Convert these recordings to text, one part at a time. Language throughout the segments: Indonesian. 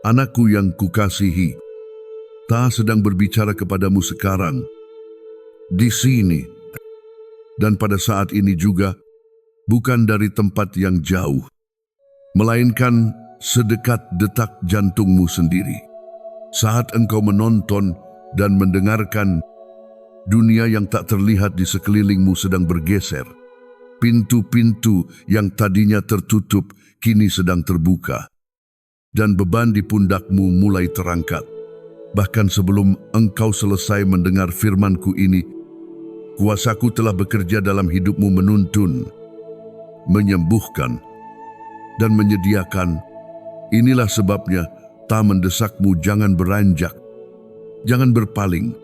Anakku yang kukasihi, Ta sedang berbicara kepadamu sekarang, di sini, dan pada saat ini juga, bukan dari tempat yang jauh, melainkan sedekat detak jantungmu sendiri. Saat engkau menonton dan mendengarkan, dunia yang tak terlihat di sekelilingmu sedang bergeser. Pintu-pintu yang tadinya tertutup kini sedang terbuka, dan beban di pundakmu mulai terangkat. Bahkan sebelum engkau selesai mendengar firmanku ini, kuasaku telah bekerja dalam hidupmu menuntun, menyembuhkan, dan menyediakan. Inilah sebabnya Ta mendesakmu jangan beranjak, jangan berpaling,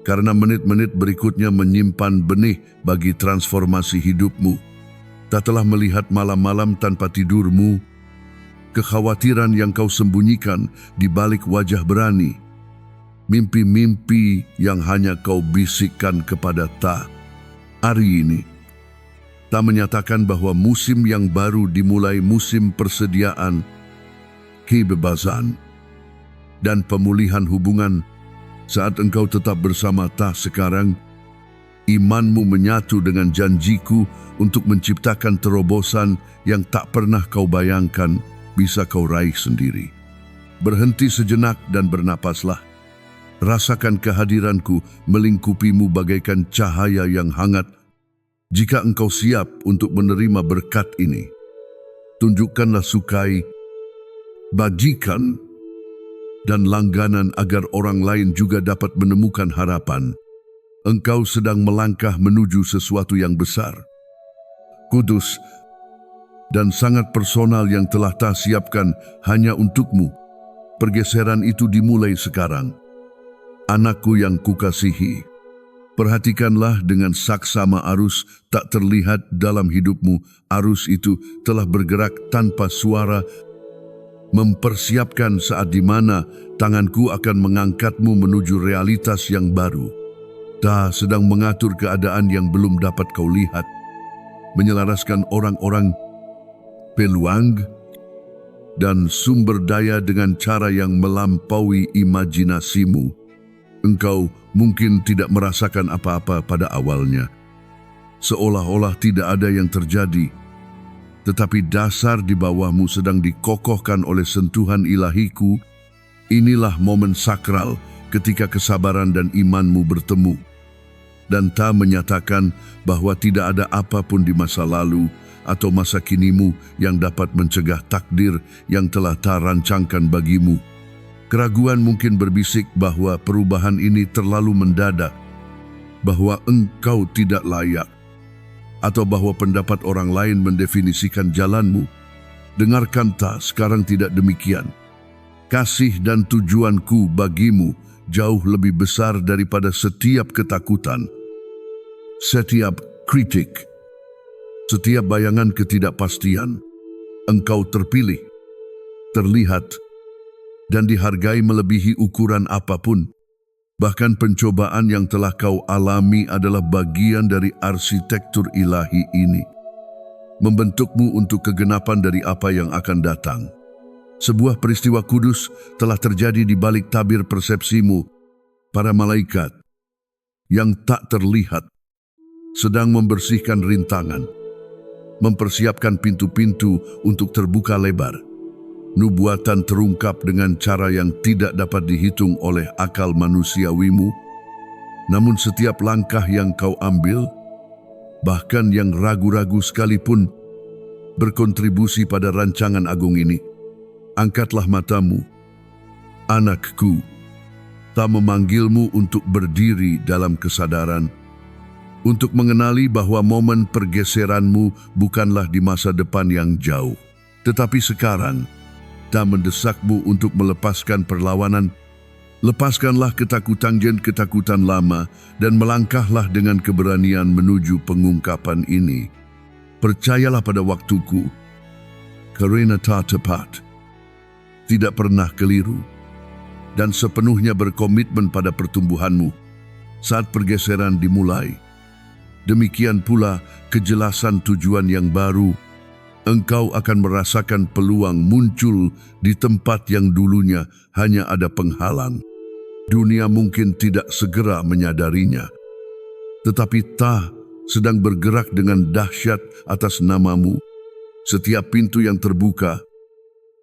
karena menit-menit berikutnya menyimpan benih bagi transformasi hidupmu. Ta telah melihat malam-malam tanpa tidurmu, kekhawatiran yang kau sembunyikan di balik wajah berani, mimpi-mimpi yang hanya kau bisikkan kepada Ta. Hari ini, Ta menyatakan bahwa musim yang baru dimulai, musim persediaan, kebebasan, dan pemulihan hubungan. Saat engkau tetap bersama Ta sekarang, imanmu menyatu dengan janjiku untuk menciptakan terobosan yang tak pernah kau bayangkan bisa kau raih sendiri. Berhenti sejenak dan bernapaslah. Rasakan kehadiranku melingkupimu bagaikan cahaya yang hangat. Jika engkau siap untuk menerima berkat ini, tunjukkanlah sukai, bajikan, dan langganan agar orang lain juga dapat menemukan harapan. Engkau sedang melangkah menuju sesuatu yang besar, kudus, dan sangat personal yang telah Ta siapkan hanya untukmu. Pergeseran itu dimulai sekarang. Anakku yang kukasihi, perhatikanlah dengan saksama arus tak terlihat dalam hidupmu. Arus itu telah bergerak tanpa suara, mempersiapkan saat di mana tanganku akan mengangkatmu menuju realitas yang baru. Ta sedang mengatur keadaan yang belum dapat kau lihat, menyelaraskan orang-orang, peluang, dan sumber daya dengan cara yang melampaui imajinasimu. Engkau mungkin tidak merasakan apa-apa pada awalnya, seolah-olah tidak ada yang terjadi. Tetapi dasar di bawahmu sedang dikokohkan oleh sentuhan ilahiku. Inilah momen sakral ketika kesabaran dan imanmu bertemu. Dan Ta menyatakan bahwa tidak ada apapun di masa lalu atau masa kinimu yang dapat mencegah takdir yang telah Ta rancangkan bagimu. Keraguan mungkin berbisik bahwa perubahan ini terlalu mendadak, bahwa engkau tidak layak, atau bahwa pendapat orang lain mendefinisikan jalanmu. Dengarkan Ta, sekarang tidak demikian. Kasih dan tujuanku bagimu jauh lebih besar daripada setiap ketakutan, setiap kritik, setiap bayangan ketidakpastian. Engkau terpilih, terlihat, dan dihargai melebihi ukuran apapun. Bahkan pencobaan yang telah kau alami adalah bagian dari arsitektur ilahi ini, membentukmu untuk kegenapan dari apa yang akan datang. Sebuah peristiwa kudus telah terjadi di balik tabir persepsimu. Para malaikat yang tak terlihat sedang membersihkan rintangan, mempersiapkan pintu-pintu untuk terbuka lebar. Nubuatan terungkap dengan cara yang tidak dapat dihitung oleh akal manusiawimu. Namun setiap langkah yang kau ambil, bahkan yang ragu-ragu sekalipun, berkontribusi pada rancangan agung ini. Angkatlah matamu, anakku. Ta memanggilmu untuk berdiri dalam kesadaran, untuk mengenali bahwa momen pergeseranmu bukanlah di masa depan yang jauh, tetapi sekarang. Ta mendesakmu untuk melepaskan perlawanan. Lepaskanlah ketakutan lama dan melangkahlah dengan keberanian menuju pengungkapan ini. Percayalah pada waktuku, karena Ta tepat, tidak pernah keliru, dan sepenuhnya berkomitmen pada pertumbuhanmu. Saat pergeseran dimulai, demikian pula kejelasan tujuan yang baru. engkau akan merasakan peluang muncul di tempat yang dulunya hanya ada penghalang. Dunia mungkin tidak segera menyadarinya, tetapi Ta sedang bergerak dengan dahsyat atas namamu. Setiap pintu yang terbuka,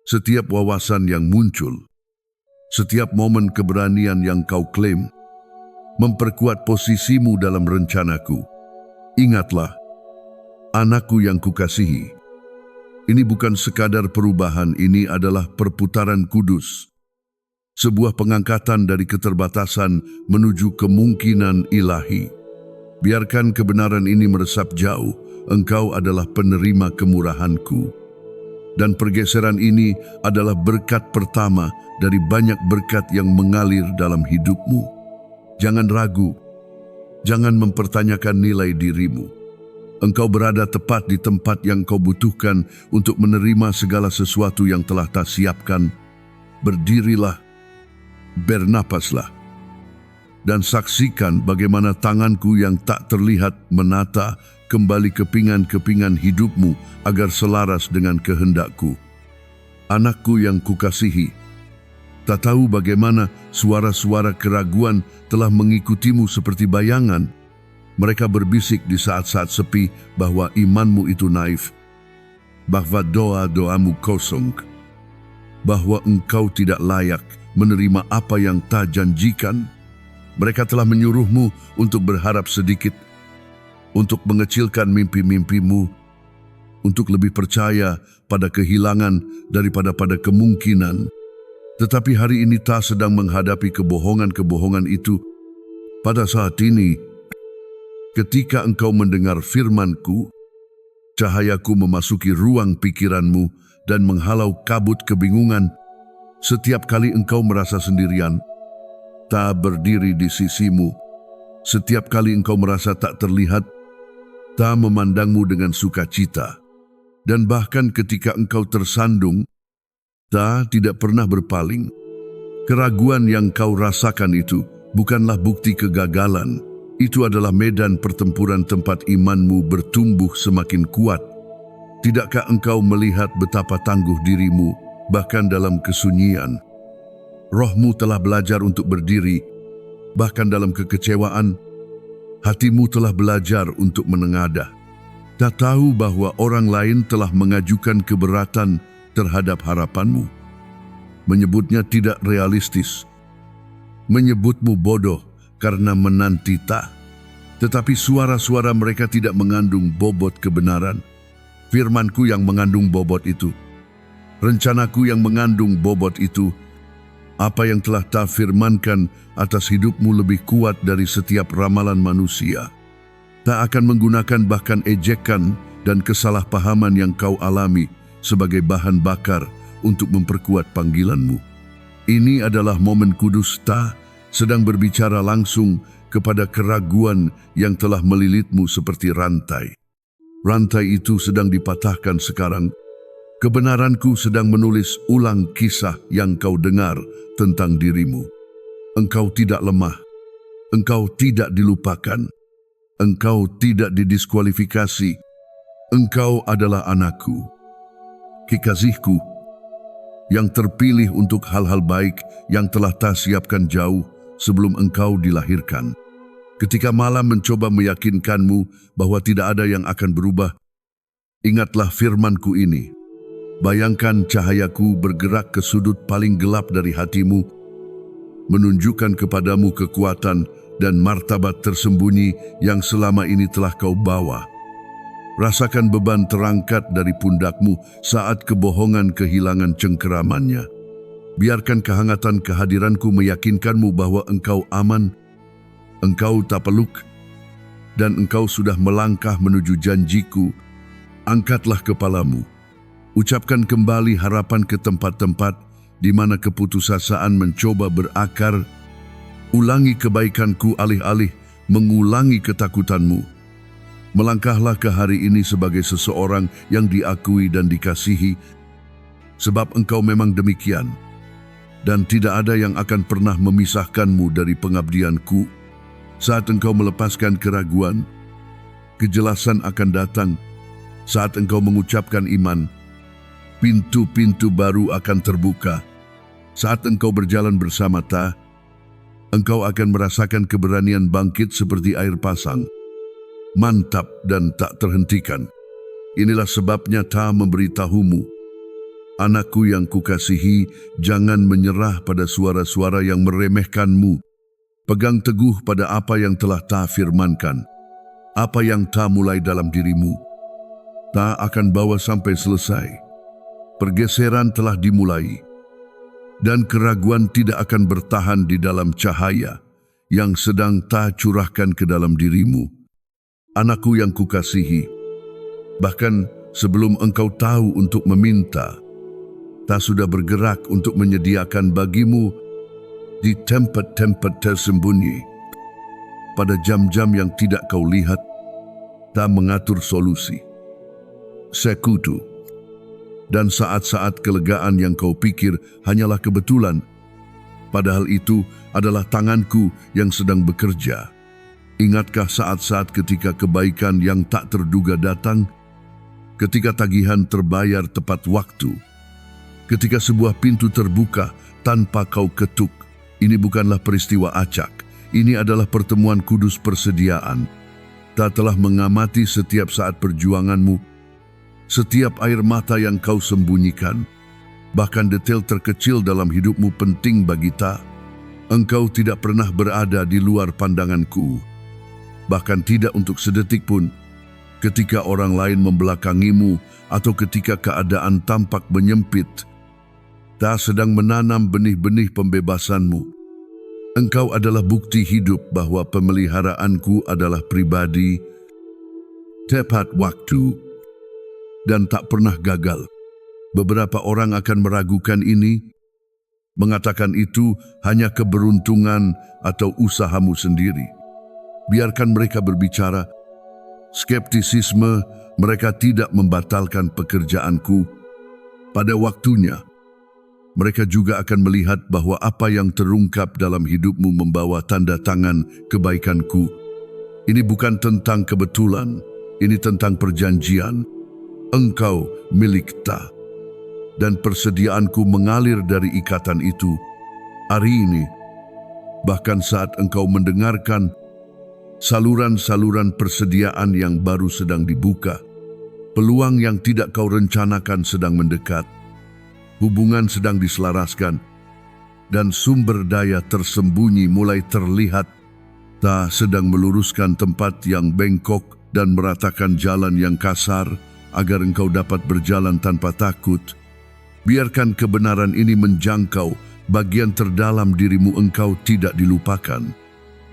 setiap wawasan yang muncul, setiap momen keberanian yang kau klaim, memperkuat posisimu dalam rencanaku. Ingatlah, anakku yang kukasihi, ini bukan sekadar perubahan, ini adalah perputaran kudus. Sebuah pengangkatan dari keterbatasan menuju kemungkinan ilahi. Biarkan kebenaran ini meresap jauh, engkau adalah penerima kemurahanku. Dan pergeseran ini adalah berkat pertama dari banyak berkat yang mengalir dalam hidupmu. Jangan ragu, jangan mempertanyakan nilai dirimu. Engkau berada tepat di tempat yang kau butuhkan untuk menerima segala sesuatu yang telah Tak siapkan. Berdirilah, bernapaslah, dan saksikan bagaimana tanganku yang tak terlihat menata kembali kepingan-kepingan hidupmu agar selaras dengan kehendakku. Anakku yang kukasihi, tak tahu bagaimana suara-suara keraguan telah mengikutimu seperti bayangan. Mereka berbisik di saat-saat sepi bahwa imanmu itu naif, bahwa doa-doamu kosong, bahwa engkau tidak layak menerima apa yang Tak janjikan. Mereka telah menyuruhmu untuk berharap sedikit, untuk mengecilkan mimpi-mimpimu, untuk lebih percaya pada kehilangan daripada pada kemungkinan. Tetapi hari ini Tak sedang menghadapi kebohongan-kebohongan itu. Pada saat ini, ketika engkau mendengar firman-Ku, cahayaku memasuki ruang pikiranmu dan menghalau kabut kebingungan. Setiap kali engkau merasa sendirian, Tak berdiri di sisimu. Setiap kali engkau merasa tak terlihat, Tak memandangmu dengan sukacita. Dan bahkan ketika engkau tersandung, Tak tidak pernah berpaling. Keraguan yang kau rasakan itu bukanlah bukti kegagalan. Itu adalah medan pertempuran tempat imanmu bertumbuh semakin kuat. Tidakkah engkau melihat betapa tangguh dirimu, bahkan dalam kesunyian? Rohmu telah belajar untuk berdiri, bahkan dalam kekecewaan. Hatimu telah belajar untuk menengadah. Tak tahu bahwa orang lain telah mengajukan keberatan terhadap harapanmu, menyebutnya tidak realistis, menyebutmu bodoh karena menanti Tak. Tetapi suara-suara mereka tidak mengandung bobot kebenaran. Firman-Ku yang mengandung bobot itu, rencanaku yang mengandung bobot itu. Apa yang telah Tak firmankan atas hidupmu lebih kuat dari setiap ramalan manusia. Tak akan menggunakan bahkan ejekan dan kesalahpahaman yang kau alami sebagai bahan bakar untuk memperkuat panggilanmu. Ini adalah momen kudus. Tak sedang berbicara langsung kepada keraguan yang telah melilitmu seperti rantai. Rantai itu sedang dipatahkan sekarang. Kebenaranku sedang menulis ulang kisah yang kau dengar tentang dirimu. Engkau tidak lemah. Engkau tidak dilupakan. Engkau tidak didiskualifikasi. Engkau adalah anakku, kekasihku, yang terpilih untuk hal-hal baik yang telah Tak siapkan jauh sebelum engkau dilahirkan. Ketika malam mencoba meyakinkanmu bahwa tidak ada yang akan berubah, ingatlah firman-Ku ini. Bayangkan cahayaku bergerak ke sudut paling gelap dari hatimu, menunjukkan kepadamu kekuatan dan martabat tersembunyi yang selama ini telah kau bawa. Rasakan beban terangkat dari pundakmu saat kebohongan kehilangan cengkeramannya. Biarkan kehangatan kehadiranku meyakinkanmu bahwa engkau aman, engkau tak peluk, dan engkau sudah melangkah menuju janjiku. Angkatlah kepalamu. Ucapkan kembali harapan ke tempat-tempat di mana keputusasaan mencoba berakar. Ulangi kebaikanku alih-alih mengulangi ketakutanmu. Melangkahlah ke hari ini sebagai seseorang yang diakui dan dikasihi, sebab engkau memang demikian. Dan tidak ada yang akan pernah memisahkanmu dari pengabdianku. Saat engkau melepaskan keraguan, kejelasan akan datang. Saat engkau mengucapkan iman, pintu-pintu baru akan terbuka. Saat engkau berjalan bersama Ta, engkau akan merasakan keberanian bangkit seperti air pasang. Mantap dan tak terhentikan. Inilah sebabnya Ta memberitahumu, anakku yang kukasihi, jangan menyerah pada suara-suara yang meremehkanmu. Pegang teguh pada apa yang telah Ta firmankan. Apa yang Ta mulai dalam dirimu, Ta akan bawa sampai selesai. Pergeseran telah dimulai, dan keraguan tidak akan bertahan di dalam cahaya yang sedang Ta curahkan ke dalam dirimu. Anakku yang kukasihi, bahkan sebelum engkau tahu untuk meminta, Ta sudah bergerak untuk menyediakan bagimu di tempat-tempat tersembunyi. Pada jam-jam yang tidak kau lihat, Ta mengatur solusi, sekutu, dan saat-saat kelegaan yang kau pikir hanyalah kebetulan, padahal itu adalah tanganku yang sedang bekerja. Ingatkah saat-saat ketika kebaikan yang tak terduga datang, ketika tagihan terbayar tepat waktu, ketika sebuah pintu terbuka tanpa kau ketuk? Ini bukanlah peristiwa acak, ini adalah pertemuan kudus persediaan. Ta telah mengamati setiap saat perjuanganmu, setiap air mata yang kau sembunyikan, bahkan detail terkecil dalam hidupmu penting bagi Ta. Engkau tidak pernah berada di luar pandanganku, bahkan tidak untuk sedetik pun. Ketika orang lain membelakangimu atau ketika keadaan tampak menyempit, Ta sedang menanam benih-benih pembebasanmu. Engkau adalah bukti hidup bahwa pemeliharaanku adalah pribadi, tepat waktu, dan tak pernah gagal. Beberapa orang akan meragukan ini, mengatakan itu hanya keberuntungan atau usahamu sendiri. Biarkan mereka berbicara. Skeptisisme mereka tidak membatalkan pekerjaanku. Pada waktunya, mereka juga akan melihat bahwa apa yang terungkap dalam hidupmu membawa tanda tangan kebaikanku. Ini bukan tentang kebetulan, ini tentang perjanjian. Engkau milik Ta, dan persediaanku mengalir dari ikatan itu. Hari ini, bahkan saat engkau mendengarkan, saluran-saluran persediaan yang baru sedang dibuka. Peluang yang tidak kau rencanakan sedang mendekat. Hubungan sedang diselaraskan, dan sumber daya tersembunyi mulai terlihat. Ta sedang meluruskan tempat yang bengkok dan meratakan jalan yang kasar agar engkau dapat berjalan tanpa takut. Biarkan kebenaran ini menjangkau bagian terdalam dirimu. Engkau tidak dilupakan.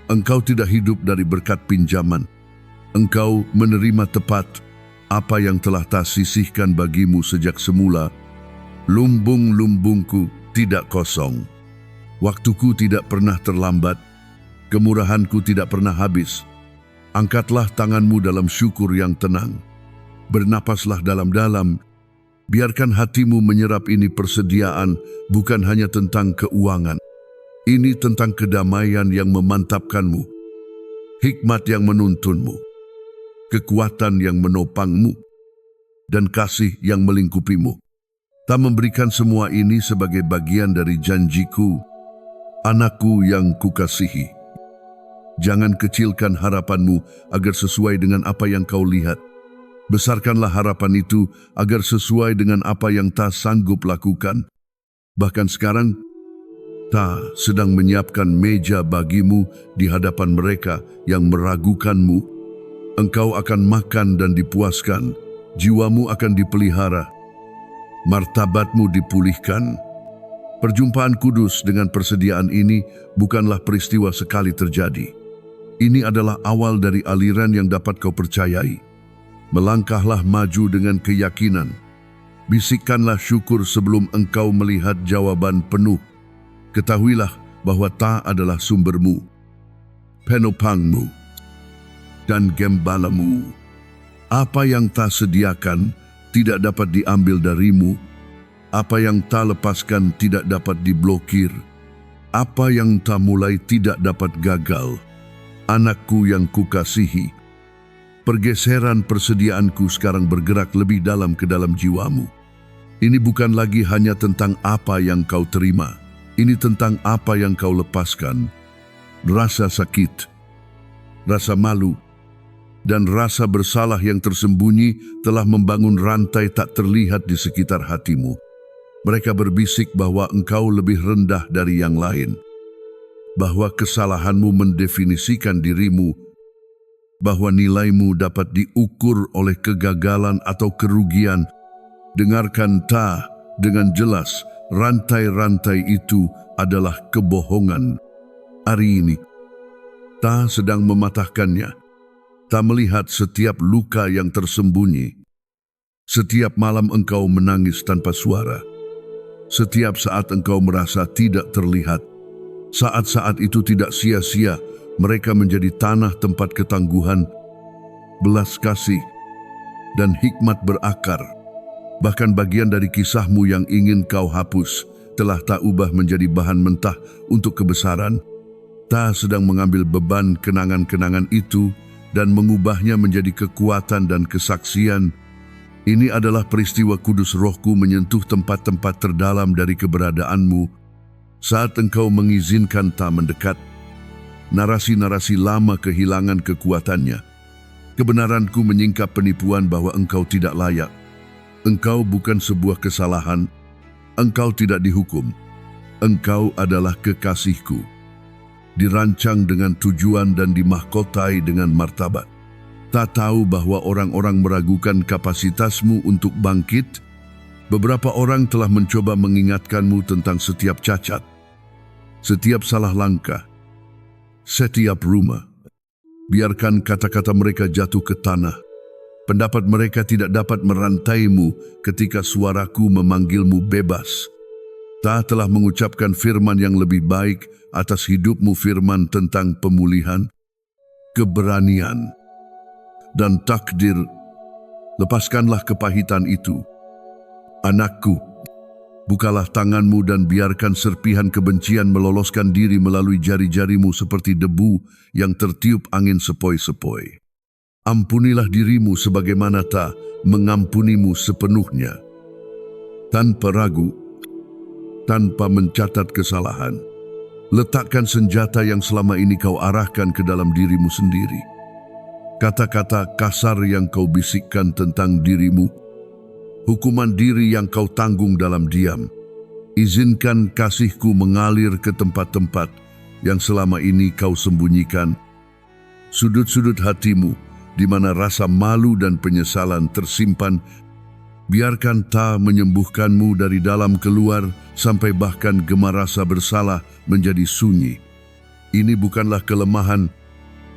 Engkau tidak hidup dari berkat pinjaman. Engkau menerima tepat apa yang telah Ta sisihkan bagimu sejak semula. Lumbung-lumbungku tidak kosong. Waktuku tidak pernah terlambat. Kemurahanku tidak pernah habis. Angkatlah tanganmu dalam syukur yang tenang. Bernapaslah dalam-dalam. Biarkan hatimu menyerap ini. Persediaan bukan hanya tentang keuangan. Ini tentang kedamaian yang memantapkanmu, hikmat yang menuntunmu, kekuatan yang menopangmu, dan kasih yang melingkupimu. Ta memberikan semua ini sebagai bagian dari janjiku, anakku yang kukasihi. Jangan kecilkan harapanmu agar sesuai dengan apa yang kau lihat. Besarkanlah harapan itu agar sesuai dengan apa yang Ta sanggup lakukan. Bahkan sekarang, Ta sedang menyiapkan meja bagimu di hadapan mereka yang meragukanmu. Engkau akan makan dan dipuaskan, jiwamu akan dipelihara, martabatmu dipulihkan. Perjumpaan kudus dengan persediaan ini bukanlah peristiwa sekali terjadi. Ini adalah awal dari aliran yang dapat kau percayai. Melangkahlah maju dengan keyakinan. Bisikkanlah syukur sebelum engkau melihat jawaban penuh. Ketahuilah bahwa Ta adalah sumbermu, penopangmu, dan gembalamu. Apa yang Ta sediakan tidak dapat diambil darimu. Apa yang Ta lepaskan tidak dapat diblokir. Apa yang Ta mulai tidak dapat gagal. Anakku yang kukasihi, Pergeseran persediaanku sekarang bergerak lebih dalam ke dalam jiwamu. Ini bukan lagi hanya tentang apa yang kau terima. Ini tentang apa yang kau lepaskan. Rasa sakit, rasa malu, dan rasa bersalah yang tersembunyi telah membangun rantai tak terlihat di sekitar hatimu. Mereka berbisik bahwa engkau lebih rendah dari yang lain, bahwa kesalahanmu mendefinisikan dirimu, bahwa nilaimu dapat diukur oleh kegagalan atau kerugian. Dengarkan Ta dengan jelas, rantai-rantai itu adalah kebohongan. Hari ini, Ta sedang mematahkannya. Ta melihat setiap luka yang tersembunyi. Setiap malam engkau menangis tanpa suara. Setiap saat engkau merasa tidak terlihat. Saat-saat itu tidak sia-sia, mereka menjadi tanah tempat ketangguhan, belas kasih, dan hikmat berakar. Bahkan bagian dari kisahmu yang ingin kau hapus telah tak ubah menjadi bahan mentah untuk kebesaran. Ta sedang mengambil beban kenangan-kenangan itu dan mengubahnya menjadi kekuatan dan kesaksian. Ini adalah peristiwa kudus rohku menyentuh tempat-tempat terdalam dari keberadaanmu saat engkau mengizinkan Ta mendekat. Narasi-narasi lama kehilangan kekuatannya. Kebenaranku menyingkap penipuan bahwa engkau tidak layak. Engkau bukan sebuah kesalahan. Engkau tidak dihukum. Engkau adalah kekasihku. Dirancang dengan tujuan dan dimahkotai dengan martabat. Tak tahu bahwa orang-orang meragukan kapasitasmu untuk bangkit. Beberapa orang telah mencoba mengingatkanmu tentang setiap cacat, setiap salah langkah, setiap rumah. Biarkan kata-kata mereka jatuh ke tanah. Pendapat mereka tidak dapat merantaimu ketika suaraku memanggilmu bebas. Ta telah mengucapkan firman yang lebih baik atas hidupmu, firman tentang pemulihan, keberanian, dan takdir. Lepaskanlah kepahitan itu. Anakku, bukalah tanganmu dan biarkan serpihan kebencian meloloskan diri melalui jari-jarimu seperti debu yang tertiup angin sepoi-sepoi. Ampunilah dirimu sebagaimana Ta mengampunimu sepenuhnya. Tanpa ragu, tanpa mencatat kesalahan, letakkan senjata yang selama ini kau arahkan ke dalam dirimu sendiri. Kata-kata kasar yang kau bisikkan tentang dirimu, hukuman diri yang kau tanggung dalam diam. Izinkan kasihku mengalir ke tempat-tempat yang selama ini kau sembunyikan. Sudut-sudut hatimu di mana rasa malu dan penyesalan tersimpan, biarkan Ta menyembuhkanmu dari dalam keluar sampai bahkan gemar rasa bersalah menjadi sunyi. Ini bukanlah kelemahan,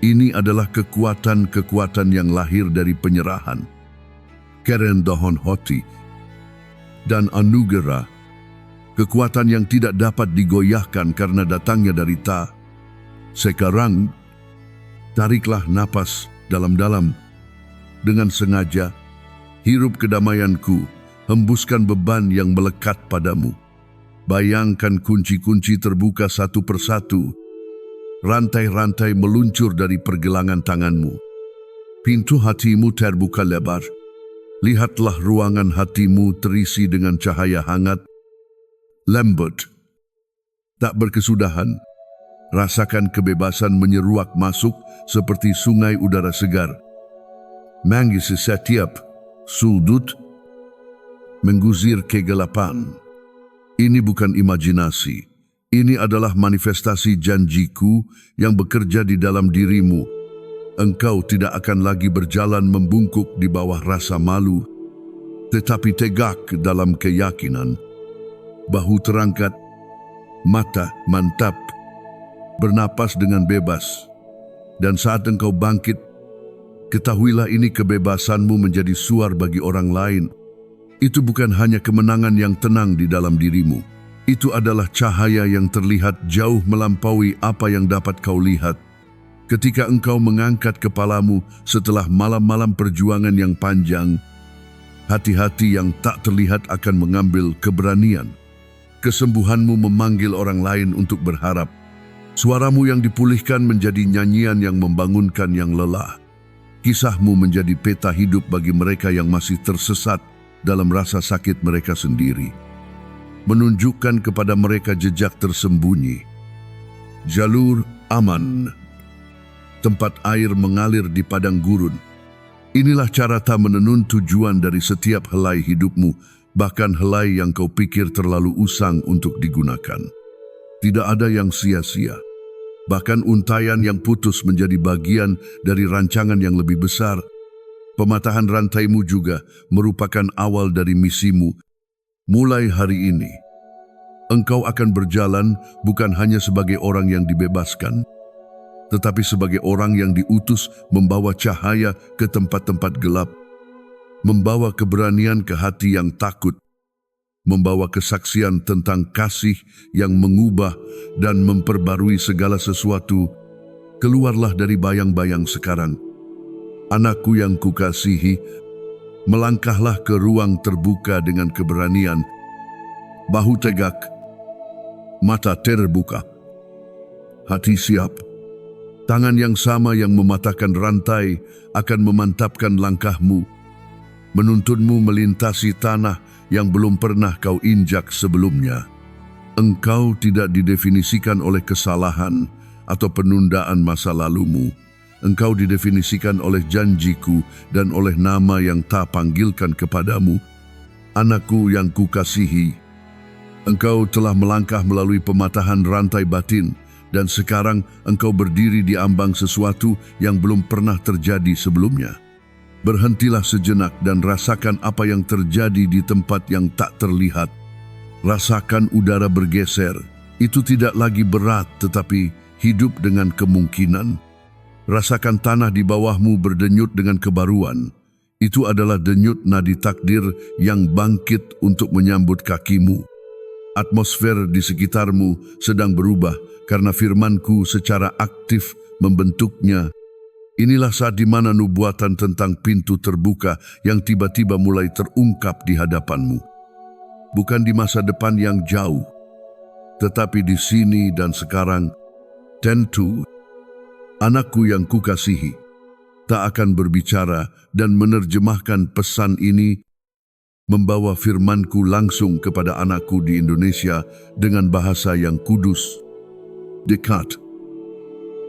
ini adalah kekuatan-kekuatan yang lahir dari penyerahan, kerendahan hati, dan anugerah. Kekuatan yang tidak dapat digoyahkan karena datangnya dari Ta. Sekarang, tariklah napas dalam-dalam. Dengan sengaja, hirup kedamaianku, hembuskan beban yang melekat padamu. Bayangkan kunci-kunci terbuka satu persatu. Rantai-rantai meluncur dari pergelangan tanganmu. Pintu hatimu terbuka lebar. Lihatlah ruangan hatimu terisi dengan cahaya hangat, lembut, tak berkesudahan. Rasakan kebebasan menyeruak masuk seperti sungai udara segar. Mengisi setiap sudut, menggusir kegelapan. Ini bukan imajinasi. Ini adalah manifestasi janjiku yang bekerja di dalam dirimu. Engkau tidak akan lagi berjalan membungkuk di bawah rasa malu, tetapi tegak dalam keyakinan. Bahu terangkat, mata mantap, bernapas dengan bebas. Dan saat engkau bangkit, ketahuilah ini kebebasanmu menjadi suar bagi orang lain. Itu bukan hanya kemenangan yang tenang di dalam dirimu. Itu adalah cahaya yang terlihat jauh melampaui apa yang dapat kau lihat. Ketika engkau mengangkat kepalamu setelah malam-malam perjuangan yang panjang, hati-hati yang tak terlihat akan mengambil keberanian. Kesembuhanmu memanggil orang lain untuk berharap. Suaramu yang dipulihkan menjadi nyanyian yang membangunkan yang lelah. Kisahmu menjadi peta hidup bagi mereka yang masih tersesat dalam rasa sakit mereka sendiri. Menunjukkan kepada mereka jejak tersembunyi. Jalur aman. Tempat air mengalir di padang gurun. Inilah cara tak menenun tujuan dari setiap helai hidupmu, bahkan helai yang kau pikir terlalu usang untuk digunakan. Tidak ada yang sia-sia. Bahkan untayan yang putus menjadi bagian dari rancangan yang lebih besar. Pematahan rantaimu juga merupakan awal dari misimu. Mulai hari ini, engkau akan berjalan bukan hanya sebagai orang yang dibebaskan, tetapi sebagai orang yang diutus membawa cahaya ke tempat-tempat gelap, membawa keberanian ke hati yang takut, membawa kesaksian tentang kasih yang mengubah dan memperbarui segala sesuatu. Keluarlah dari bayang-bayang sekarang. Anakku yang kukasihi, melangkahlah ke ruang terbuka dengan keberanian. Bahu tegak, mata terbuka, hati siap. Tangan yang sama yang mematahkan rantai akan memantapkan langkahmu, menuntunmu melintasi tanah yang belum pernah kau injak sebelumnya. Engkau tidak didefinisikan oleh kesalahan atau penundaan masa lalumu. Engkau didefinisikan oleh janjiku dan oleh nama yang tak panggilkan kepadamu. Anakku yang kukasihi, engkau telah melangkah melalui pematahan rantai batin dan sekarang engkau berdiri di ambang sesuatu yang belum pernah terjadi sebelumnya. Berhentilah sejenak dan rasakan apa yang terjadi di tempat yang tak terlihat. Rasakan udara bergeser. Itu tidak lagi berat tetapi hidup dengan kemungkinan. Rasakan tanah di bawahmu berdenyut dengan kebaruan. Itu adalah denyut nadi takdir yang bangkit untuk menyambut kakimu. Atmosfer di sekitarmu sedang berubah karena firmanku secara aktif membentuknya. Inilah saat di mana nubuatan tentang pintu terbuka yang tiba-tiba mulai terungkap di hadapanmu. Bukan di masa depan yang jauh, tetapi di sini dan sekarang. Tentu, anakku yang kukasihi, tak akan berbicara dan menerjemahkan pesan ini, membawa firmanku langsung kepada anakku di Indonesia dengan bahasa yang kudus, dekat,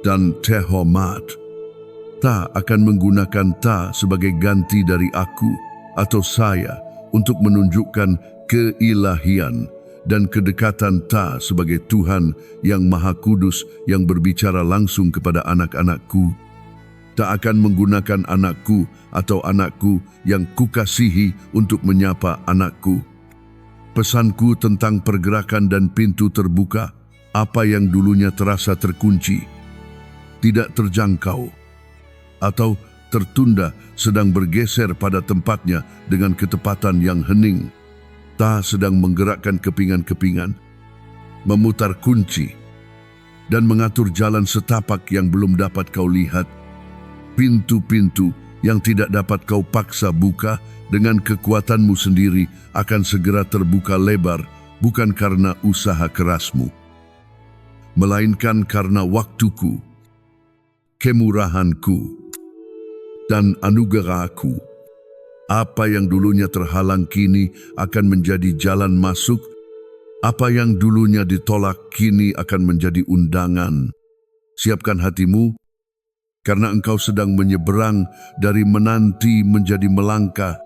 dan terhormat. Tak akan menggunakan ta sebagai ganti dari aku atau saya untuk menunjukkan keilahian dan kedekatan ta sebagai Tuhan yang Maha Kudus yang berbicara langsung kepada anak-anakku. Tak akan menggunakan anakku atau anakku yang kukasihi untuk menyapa anakku. Pesanku tentang pergerakan dan pintu terbuka, apa yang dulunya terasa terkunci, tidak terjangkau, atau tertunda sedang bergeser pada tempatnya dengan ketepatan yang hening. Ta sedang menggerakkan kepingan-kepingan, memutar kunci, dan mengatur jalan setapak yang belum dapat kau lihat. Pintu-pintu yang tidak dapat kau paksa buka dengan kekuatanmu sendiri akan segera terbuka lebar, bukan karena usaha kerasmu, melainkan karena waktuku, kemurahanku, dan anugerahku. Apa yang dulunya terhalang kini akan menjadi jalan masuk. Apa yang dulunya ditolak kini akan menjadi undangan. Siapkan hatimu, karena engkau sedang menyeberang dari menanti menjadi melangkah,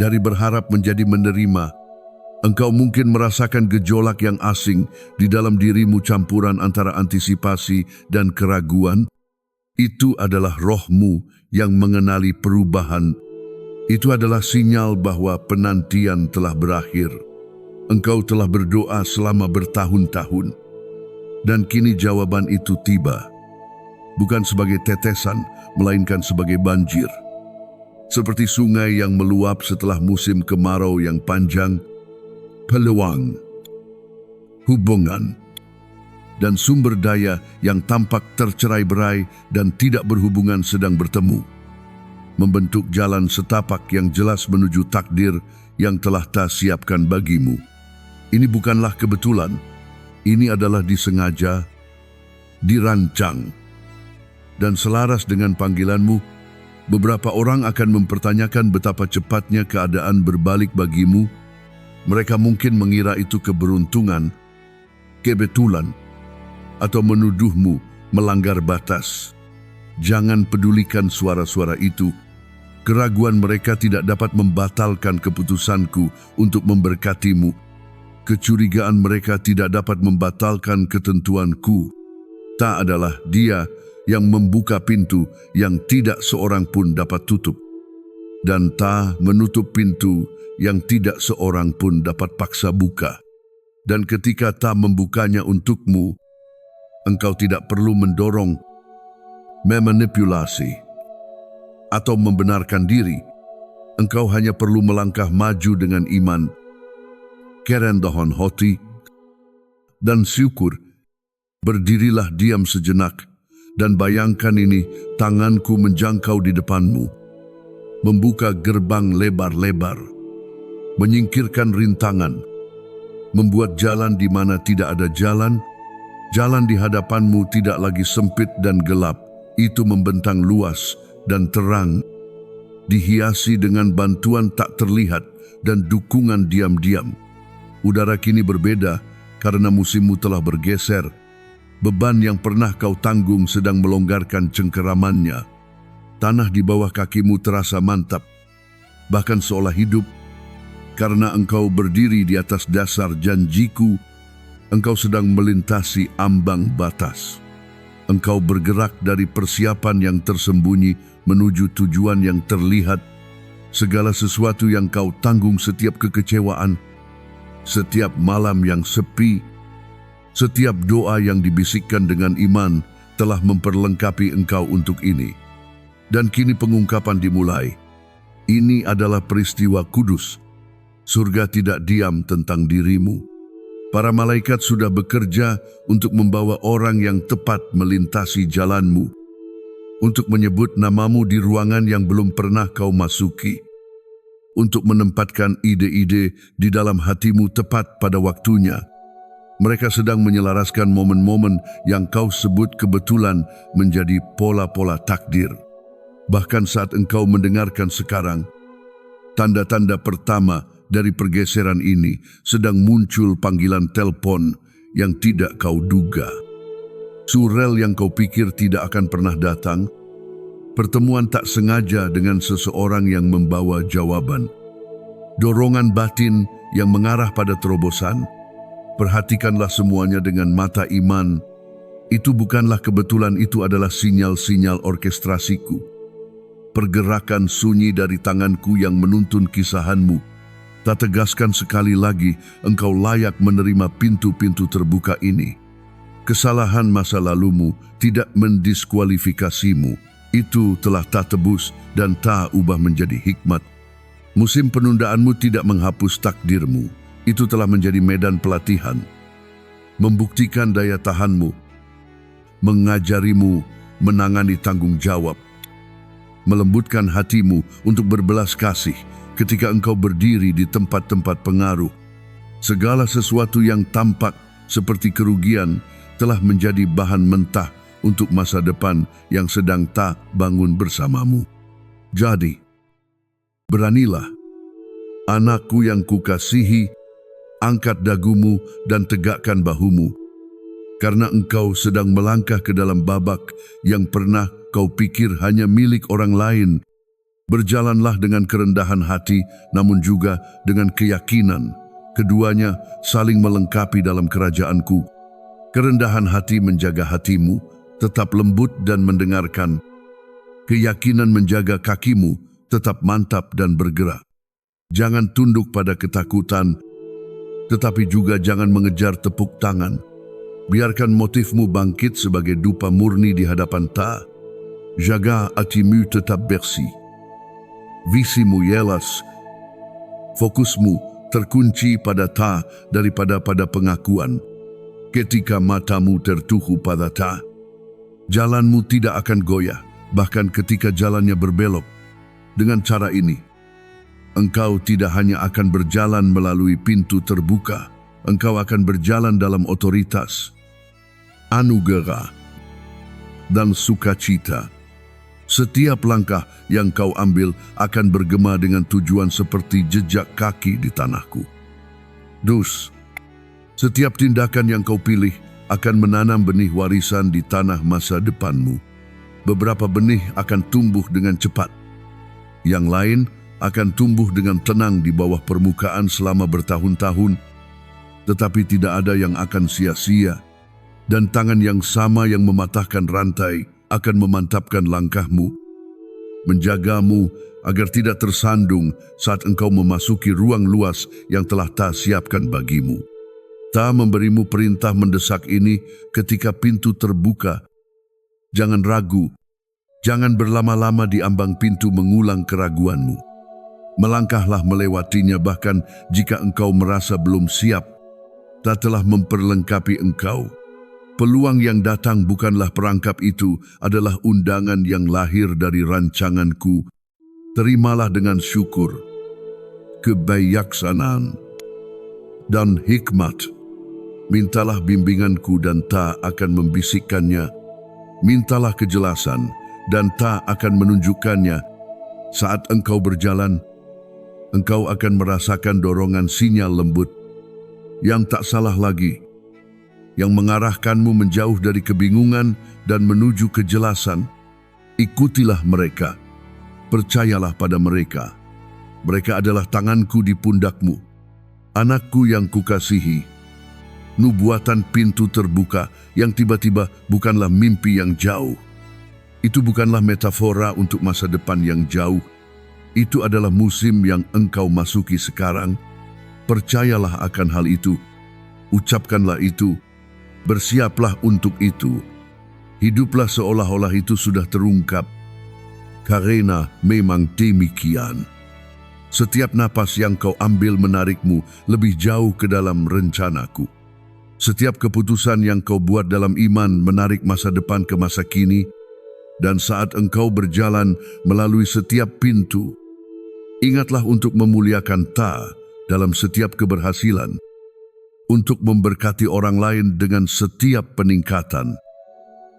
dari berharap menjadi menerima. Engkau mungkin merasakan gejolak yang asing di dalam dirimu, campuran antara antisipasi dan keraguan. Itu adalah rohmu yang mengenali perubahan. Itu adalah sinyal bahwa penantian telah berakhir. Engkau telah berdoa selama bertahun-tahun, dan kini jawaban itu tiba. Bukan sebagai tetesan, melainkan sebagai banjir. Seperti sungai yang meluap setelah musim kemarau yang panjang, peluang, hubungan, dan sumber daya yang tampak tercerai-berai dan tidak berhubungan sedang bertemu, membentuk jalan setapak yang jelas menuju takdir yang telah ta siapkan bagimu. Ini bukanlah kebetulan, ini adalah disengaja, dirancang, dan selaras dengan panggilanmu. Beberapa orang akan mempertanyakan betapa cepatnya keadaan berbalik bagimu. Mereka mungkin mengira itu keberuntungan, kebetulan, atau menuduhmu melanggar batas. Jangan pedulikan suara-suara itu. Keraguan mereka tidak dapat membatalkan keputusanku untuk memberkatimu. Kecurigaan mereka tidak dapat membatalkan ketentuanku. Ta adalah Dia yang membuka pintu yang tidak seorang pun dapat tutup. Dan Ta menutup pintu yang tidak seorang pun dapat paksa buka. Dan ketika Ta membukanya untukmu, engkau tidak perlu mendorong, memanipulasi, atau membenarkan diri. Engkau hanya perlu melangkah maju dengan iman, kerendahan hati, dan syukur. Berdirilah diam sejenak, dan bayangkan ini, tanganku menjangkau di depanmu, membuka gerbang lebar-lebar, menyingkirkan rintangan, membuat jalan di mana tidak ada jalan. Jalan di hadapanmu tidak lagi sempit dan gelap, itu membentang luas dan terang, dihiasi dengan bantuan tak terlihat dan dukungan diam-diam. Udara kini berbeda karena musimmu telah bergeser. Beban yang pernah kau tanggung sedang melonggarkan cengkeramannya. Tanah di bawah kakimu terasa mantap, bahkan seolah hidup. Karena engkau berdiri di atas dasar janjiku, engkau sedang melintasi ambang batas. Engkau bergerak dari persiapan yang tersembunyi menuju tujuan yang terlihat. Segala sesuatu yang kau tanggung, setiap kekecewaan, setiap malam yang sepi, setiap doa yang dibisikkan dengan iman telah memperlengkapi engkau untuk ini. Dan kini pengungkapan dimulai. Ini adalah peristiwa kudus. Surga tidak diam tentang dirimu. Para malaikat sudah bekerja untuk membawa orang yang tepat melintasi jalanmu, untuk menyebut namamu di ruangan yang belum pernah kau masuki, untuk menempatkan ide-ide di dalam hatimu tepat pada waktunya. Mereka sedang menyelaraskan momen-momen yang kau sebut kebetulan menjadi pola-pola takdir. Bahkan saat engkau mendengarkan sekarang, tanda-tanda pertama dari pergeseran ini sedang muncul panggilan telepon yang tidak kau duga. Surel yang kau pikir tidak akan pernah datang, pertemuan tak sengaja dengan seseorang yang membawa jawaban, dorongan batin yang mengarah pada terobosan. Perhatikanlah semuanya dengan mata iman. Itu bukanlah kebetulan, itu adalah sinyal-sinyal orkestrasiku. Pergerakan sunyi dari tanganku yang menuntun kisahanmu. Tak tegaskan sekali lagi, engkau layak menerima pintu-pintu terbuka ini. Kesalahan masa lalumu tidak mendiskualifikasimu. Itu telah tak tebus dan tak ubah menjadi hikmat. Musim penundaanmu tidak menghapus takdirmu. Itu telah menjadi medan pelatihan, membuktikan daya tahanmu, mengajarimu menangani tanggung jawab, melembutkan hatimu untuk berbelas kasih ketika engkau berdiri di tempat-tempat pengaruh. Segala sesuatu yang tampak seperti kerugian telah menjadi bahan mentah untuk masa depan yang sedang tak bangun bersamamu. Jadi, beranilah, anakku yang kukasihi, angkat dagumu dan tegakkan bahumu, karena engkau sedang melangkah ke dalam babak yang pernah kau pikir hanya milik orang lain. Berjalanlah dengan kerendahan hati, namun juga dengan keyakinan. Keduanya saling melengkapi dalam kerajaanku. Kerendahan hati menjaga hatimu, tetap lembut dan mendengarkan. Keyakinan menjaga kakimu, tetap mantap dan bergerak. Jangan tunduk pada ketakutan, tetapi juga jangan mengejar tepuk tangan. Biarkan motifmu bangkit sebagai dupa murni di hadapan Ta. Jaga hatimu tetap bersih. Visimu jelas. Fokusmu terkunci pada Ta daripada pada pengakuan. Ketika matamu tertuju pada Ta, jalanmu tidak akan goyah, bahkan ketika jalannya berbelok. Dengan cara ini, engkau tidak hanya akan berjalan melalui pintu terbuka, engkau akan berjalan dalam otoritas, anugerah, dan sukacita. Setiap langkah yang kau ambil akan bergema dengan tujuan seperti jejak kaki di tanahku. Dus, setiap tindakan yang kau pilih akan menanam benih warisan di tanah masa depanmu. Beberapa benih akan tumbuh dengan cepat. Yang lain akan tumbuh dengan tenang di bawah permukaan selama bertahun-tahun, tetapi tidak ada yang akan sia-sia. Dan tangan yang sama yang mematahkan rantai akan memantapkan langkahmu, menjagamu agar tidak tersandung saat engkau memasuki ruang luas yang telah Ta siapkan bagimu. Ta memberimu perintah mendesak ini ketika pintu terbuka. Jangan ragu, jangan berlama-lama di ambang pintu mengulang keraguanmu. Melangkahlah melewatinya bahkan jika engkau merasa belum siap. Ta telah memperlengkapi engkau. Peluang yang datang bukanlah perangkap, itu adalah undangan yang lahir dari rancanganku. Terimalah dengan syukur, kebijaksanaan, dan hikmat. Mintalah bimbinganku dan Ta akan membisikkannya. Mintalah kejelasan dan Ta akan menunjukkannya. Saat engkau berjalan, engkau akan merasakan dorongan sinyal lembut yang tak salah lagi, yang mengarahkanmu menjauh dari kebingungan dan menuju kejelasan. Ikutilah mereka, percayalah pada mereka. Mereka adalah tanganku di pundakmu, anakku yang kukasihi. Nubuatan pintu terbuka yang tiba-tiba bukanlah mimpi yang jauh. Itu bukanlah metafora untuk masa depan yang jauh. Itu adalah musim yang engkau masuki sekarang. Percayalah akan hal itu. Ucapkanlah itu. Bersiaplah untuk itu. Hiduplah seolah-olah itu sudah terungkap. Karena memang demikian. Setiap napas yang kau ambil menarikmu lebih jauh ke dalam rencanaku. Setiap keputusan yang kau buat dalam iman menarik masa depan ke masa kini. Dan saat engkau berjalan melalui setiap pintu, ingatlah untuk memuliakan Ta dalam setiap keberhasilan, untuk memberkati orang lain dengan setiap peningkatan,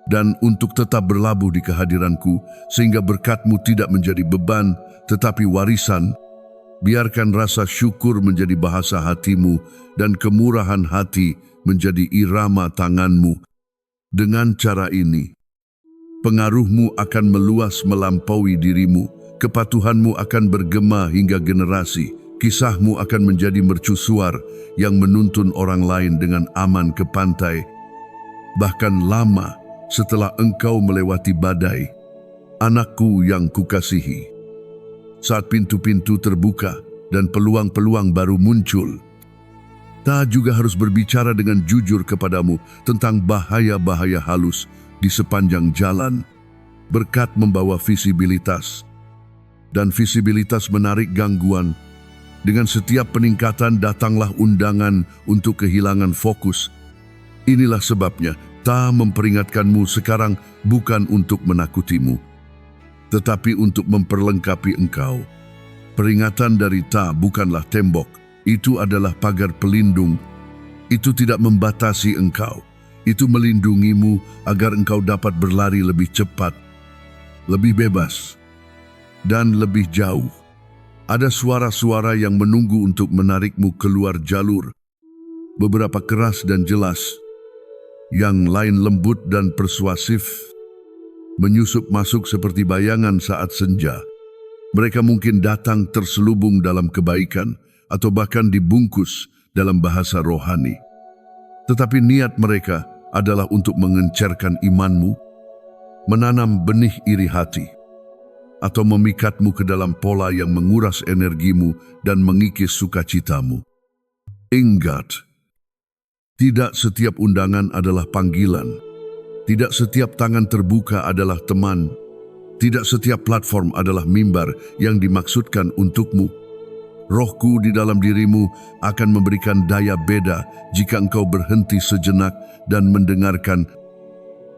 dan untuk tetap berlabuh di kehadiranku sehingga berkatmu tidak menjadi beban tetapi warisan. Biarkan rasa syukur menjadi bahasa hatimu dan kemurahan hati menjadi irama tanganmu. Dengan cara ini, pengaruhmu akan meluas melampaui dirimu, kepatuhanmu akan bergema hingga generasi. Kisahmu akan menjadi mercusuar yang menuntun orang lain dengan aman ke pantai. Bahkan lama setelah engkau melewati badai, anakku yang kukasihi. Saat pintu-pintu terbuka dan peluang-peluang baru muncul, Ta juga harus berbicara dengan jujur kepadamu tentang bahaya-bahaya halus di sepanjang jalan. Berkat membawa visibilitas, dan visibilitas menarik gangguan. Dengan setiap peningkatan datanglah undangan untuk kehilangan fokus. Inilah sebabnya Ta memperingatkanmu sekarang bukan untuk menakutimu, tetapi untuk memperlengkapi engkau. Peringatan dari Ta bukanlah tembok, itu adalah pagar pelindung. Itu tidak membatasi engkau, itu melindungimu agar engkau dapat berlari lebih cepat, lebih bebas, dan lebih jauh. Ada suara-suara yang menunggu untuk menarikmu keluar jalur. Beberapa keras dan jelas, yang lain lembut dan persuasif, menyusup masuk seperti bayangan saat senja. Mereka mungkin datang terselubung dalam kebaikan atau bahkan dibungkus dalam bahasa rohani. Tetapi niat mereka adalah untuk mengencerkan imanmu, menanam benih iri hati, atau memikatmu ke dalam pola yang menguras energimu dan mengikis sukacitamu. Ingat, tidak setiap undangan adalah panggilan. Tidak setiap tangan terbuka adalah teman. Tidak setiap platform adalah mimbar yang dimaksudkan untukmu. Rohku di dalam dirimu akan memberikan daya beda jika engkau berhenti sejenak dan mendengarkan,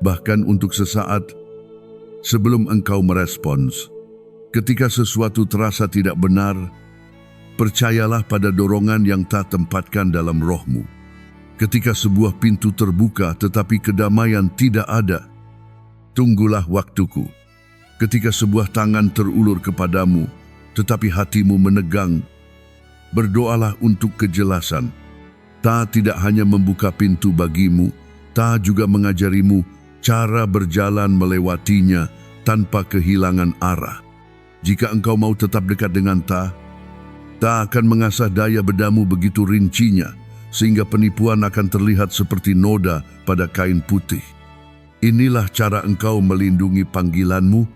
bahkan untuk sesaat, sebelum engkau merespons. Ketika sesuatu terasa tidak benar, percayalah pada dorongan yang tak tempatkan dalam rohmu. Ketika sebuah pintu terbuka tetapi kedamaian tidak ada, tunggulah waktuku. Ketika sebuah tangan terulur kepadamu, tetapi hatimu menegang, berdoalah untuk kejelasan. Ta tidak hanya membuka pintu bagimu, Ta juga mengajarimu cara berjalan melewatinya tanpa kehilangan arah. Jika engkau mau tetap dekat dengan Ta, Ta akan mengasah daya bedamu begitu rincinya, sehingga penipuan akan terlihat seperti noda pada kain putih. Inilah cara engkau melindungi panggilanmu,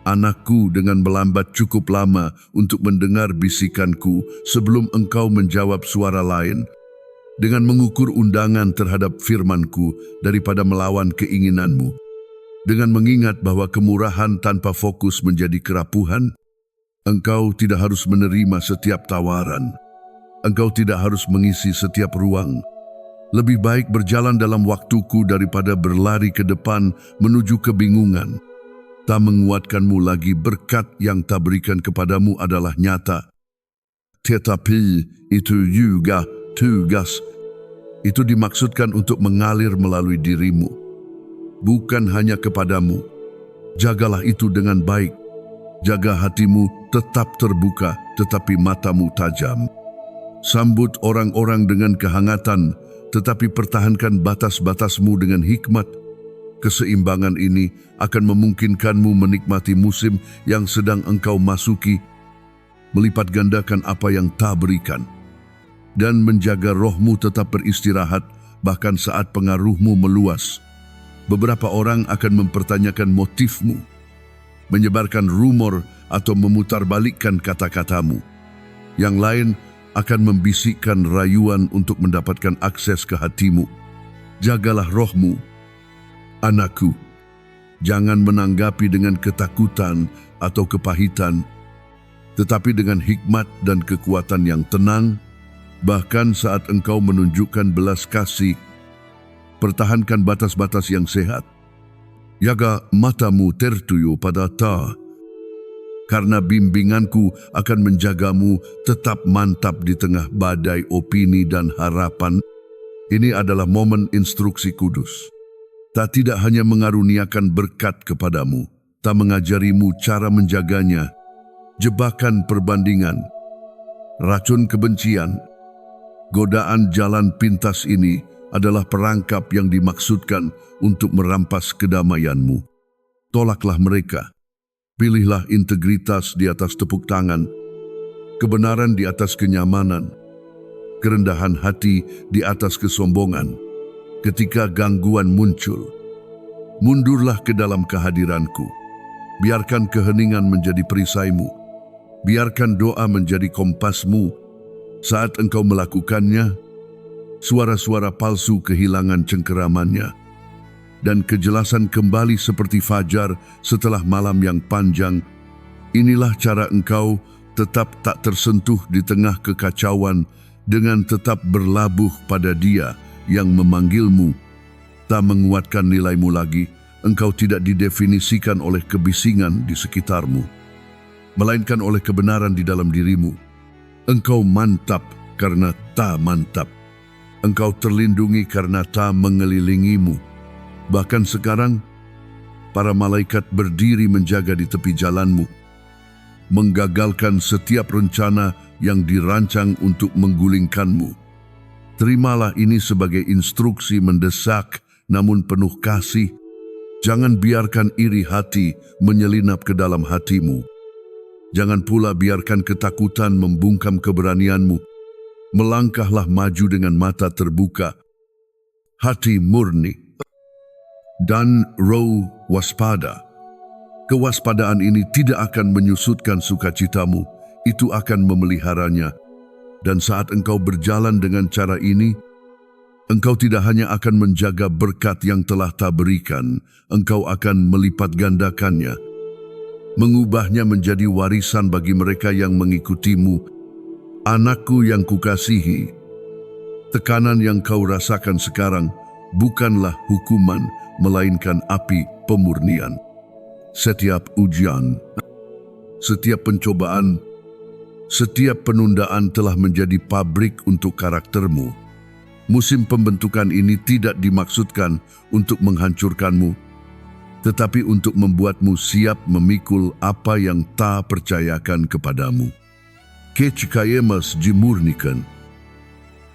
anakku, dengan melambat cukup lama untuk mendengar bisikanku sebelum engkau menjawab suara lain, dengan mengukur undangan terhadap firmanku daripada melawan keinginanmu, dengan mengingat bahwa kemurahan tanpa fokus menjadi kerapuhan. Engkau tidak harus menerima setiap tawaran. Engkau tidak harus mengisi setiap ruang. Lebih baik berjalan dalam waktuku daripada berlari ke depan menuju kebingungan. Tak menguatkanmu lagi, berkat yang tak berikan kepadamu adalah nyata. Tetapi itu juga tugas. Itu dimaksudkan untuk mengalir melalui dirimu, bukan hanya kepadamu. Jagalah itu dengan baik. Jaga hatimu tetap terbuka, tetapi matamu tajam. Sambut orang-orang dengan kehangatan, tetapi pertahankan batas-batasmu dengan hikmat. Keseimbangan ini akan memungkinkanmu menikmati musim yang sedang engkau masuki, melipat gandakan apa yang tak berikan, dan menjaga rohmu tetap beristirahat bahkan saat pengaruhmu meluas. Beberapa orang akan mempertanyakan motifmu, menyebarkan rumor atau memutarbalikkan kata-katamu. Yang lain akan membisikkan rayuan untuk mendapatkan akses ke hatimu. Jagalah rohmu, anakku. Jangan menanggapi dengan ketakutan atau kepahitan, tetapi dengan hikmat dan kekuatan yang tenang. Bahkan saat engkau menunjukkan belas kasih, pertahankan batas-batas yang sehat. Jaga matamu tertuju pada Ta, karena bimbinganku akan menjagamu tetap mantap di tengah badai opini dan harapan. Ini adalah momen instruksi kudus. Ta tidak hanya mengaruniakan berkat kepadamu, Ta mengajarimu cara menjaganya. Jebakan perbandingan, racun kebencian, godaan jalan pintas ini adalah perangkap yang dimaksudkan untuk merampas kedamaianmu. Tolaklah mereka. Pilihlah integritas di atas tepuk tangan, kebenaran di atas kenyamanan, kerendahan hati di atas kesombongan. Ketika gangguan muncul, mundurlah ke dalam kehadiranku. Biarkan keheningan menjadi perisaimu. Biarkan doa menjadi kompasmu. Saat engkau melakukannya, suara-suara palsu kehilangan cengkeramannya, dan kejelasan kembali seperti fajar setelah malam yang panjang. Inilah cara engkau tetap tak tersentuh di tengah kekacauan, dengan tetap berlabuh pada Dia yang memanggilmu. Tak menguatkan nilaimu lagi, engkau tidak didefinisikan oleh kebisingan di sekitarmu, melainkan oleh kebenaran di dalam dirimu. Engkau mantap karena Ta mantap. Engkau terlindungi karena Ta mengelilingimu. Bahkan sekarang, para malaikat berdiri menjaga di tepi jalanmu, menggagalkan setiap rencana yang dirancang untuk menggulingkanmu. Terimalah ini sebagai instruksi mendesak namun penuh kasih. Jangan biarkan iri hati menyelinap ke dalam hatimu. Jangan pula biarkan ketakutan membungkam keberanianmu. Melangkahlah maju dengan mata terbuka, hati murni, dan roh waspada. Kewaspadaan ini tidak akan menyusutkan sukacitamu, itu akan memeliharanya. Dan saat engkau berjalan dengan cara ini, engkau tidak hanya akan menjaga berkat yang telah Ta berikan, engkau akan melipat gandakannya, mengubahnya menjadi warisan bagi mereka yang mengikutimu. Anakku yang kukasihi, tekanan yang kau rasakan sekarang bukanlah hukuman, melainkan api pemurnian. Setiap ujian, setiap pencobaan, setiap penundaan telah menjadi pabrik untuk karaktermu. Musim pembentukan ini tidak dimaksudkan untuk menghancurkanmu, tetapi untuk membuatmu siap memikul apa yang ta percayakan kepadamu. Kecikayemas dimurnikan.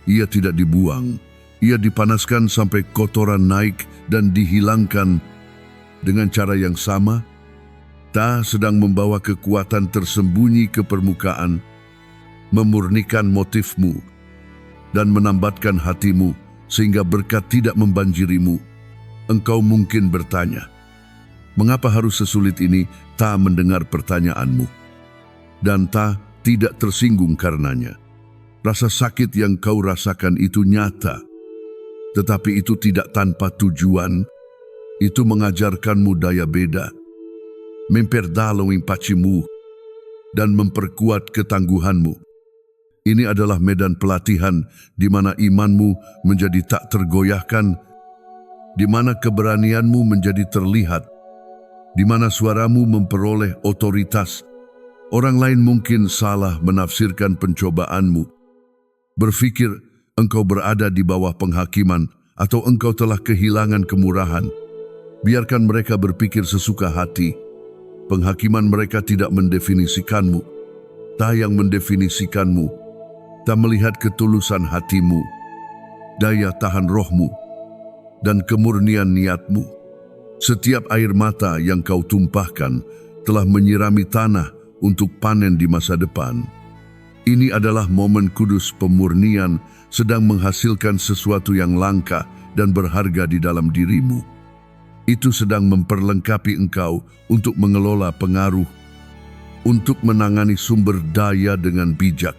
Ia tidak dibuang, ia dipanaskan sampai kotoran naik dan dihilangkan. Dengan cara yang sama, ta sedang membawa kekuatan tersembunyi ke permukaan, memurnikan motifmu, dan menambatkan hatimu sehingga berkat tidak membanjirimu. Engkau mungkin bertanya, mengapa harus sesulit ini? Ta mendengar pertanyaanmu, dan ta tidak tersinggung karenanya. Rasa sakit yang kau rasakan itu nyata, tetapi itu tidak tanpa tujuan. Itu mengajarkanmu daya beda, memperdalawing pacimu, dan memperkuat ketangguhanmu. Ini adalah medan pelatihan di mana imanmu menjadi tak tergoyahkan, di mana keberanianmu menjadi terlihat, di mana suaramu memperoleh otoritas. Orang lain mungkin salah menafsirkan pencobaanmu, berpikir engkau berada di bawah penghakiman atau engkau telah kehilangan kemurahan. Biarkan mereka berpikir sesuka hati. Penghakiman mereka tidak mendefinisikanmu. Ta yang mendefinisikanmu. Ta melihat ketulusan hatimu, daya tahan rohmu, dan kemurnian niatmu. Setiap air mata yang kau tumpahkan telah menyirami tanah untuk panen di masa depan. Ini adalah momen kudus pemurnian sedang menghasilkan sesuatu yang langka dan berharga di dalam dirimu. Itu sedang memperlengkapi engkau untuk mengelola pengaruh, untuk menangani sumber daya dengan bijak,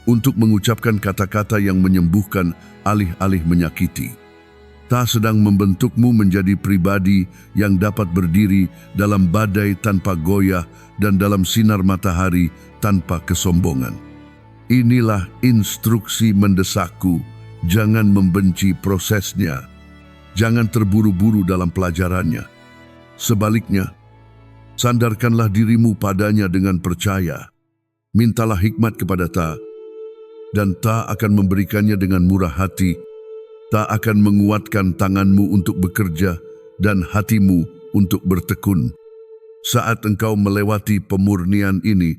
untuk mengucapkan kata-kata yang menyembuhkan alih-alih menyakiti. Ta sedang membentukmu menjadi pribadi yang dapat berdiri dalam badai tanpa goyah dan dalam sinar matahari tanpa kesombongan. Inilah instruksi mendesakku, jangan membenci prosesnya, jangan terburu-buru dalam pelajarannya. Sebaliknya, sandarkanlah dirimu padanya dengan percaya. Mintalah hikmat kepada ta, dan ta akan memberikannya dengan murah hati. Ta akan menguatkan tanganmu untuk bekerja dan hatimu untuk bertekun. Saat engkau melewati pemurnian ini,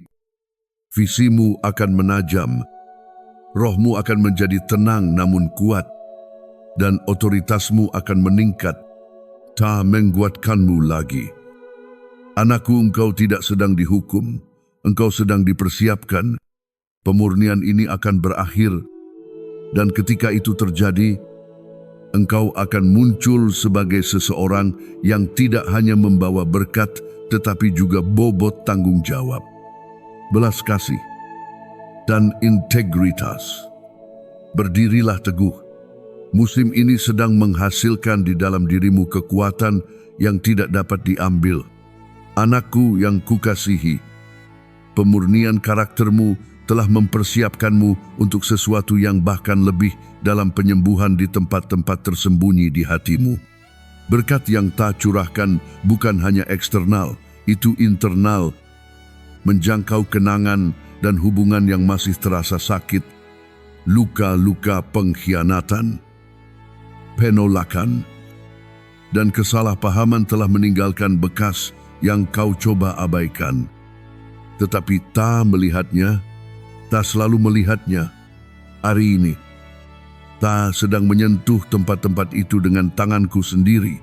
visimu akan menajam, rohmu akan menjadi tenang namun kuat, dan otoritasmu akan meningkat. Ta menguatkanmu lagi. Anakku, engkau tidak sedang dihukum, engkau sedang dipersiapkan. Pemurnian ini akan berakhir, dan ketika itu terjadi, engkau akan muncul sebagai seseorang yang tidak hanya membawa berkat, tetapi juga bobot tanggung jawab, belas kasih, dan integritas. Berdirilah teguh. Musim ini sedang menghasilkan di dalam dirimu kekuatan yang tidak dapat diambil. Anakku yang kukasihi, pemurnian karaktermu telah mempersiapkanmu untuk sesuatu yang bahkan lebih dalam penyembuhan di tempat-tempat tersembunyi di hatimu. Berkat yang tak curahkan bukan hanya eksternal, itu internal, menjangkau kenangan dan hubungan yang masih terasa sakit, luka-luka pengkhianatan, penolakan, dan kesalahpahaman telah meninggalkan bekas yang kau coba abaikan. Tetapi ta melihatnya, ta selalu melihatnya. Hari ini, ta sedang menyentuh tempat-tempat itu dengan tanganku sendiri.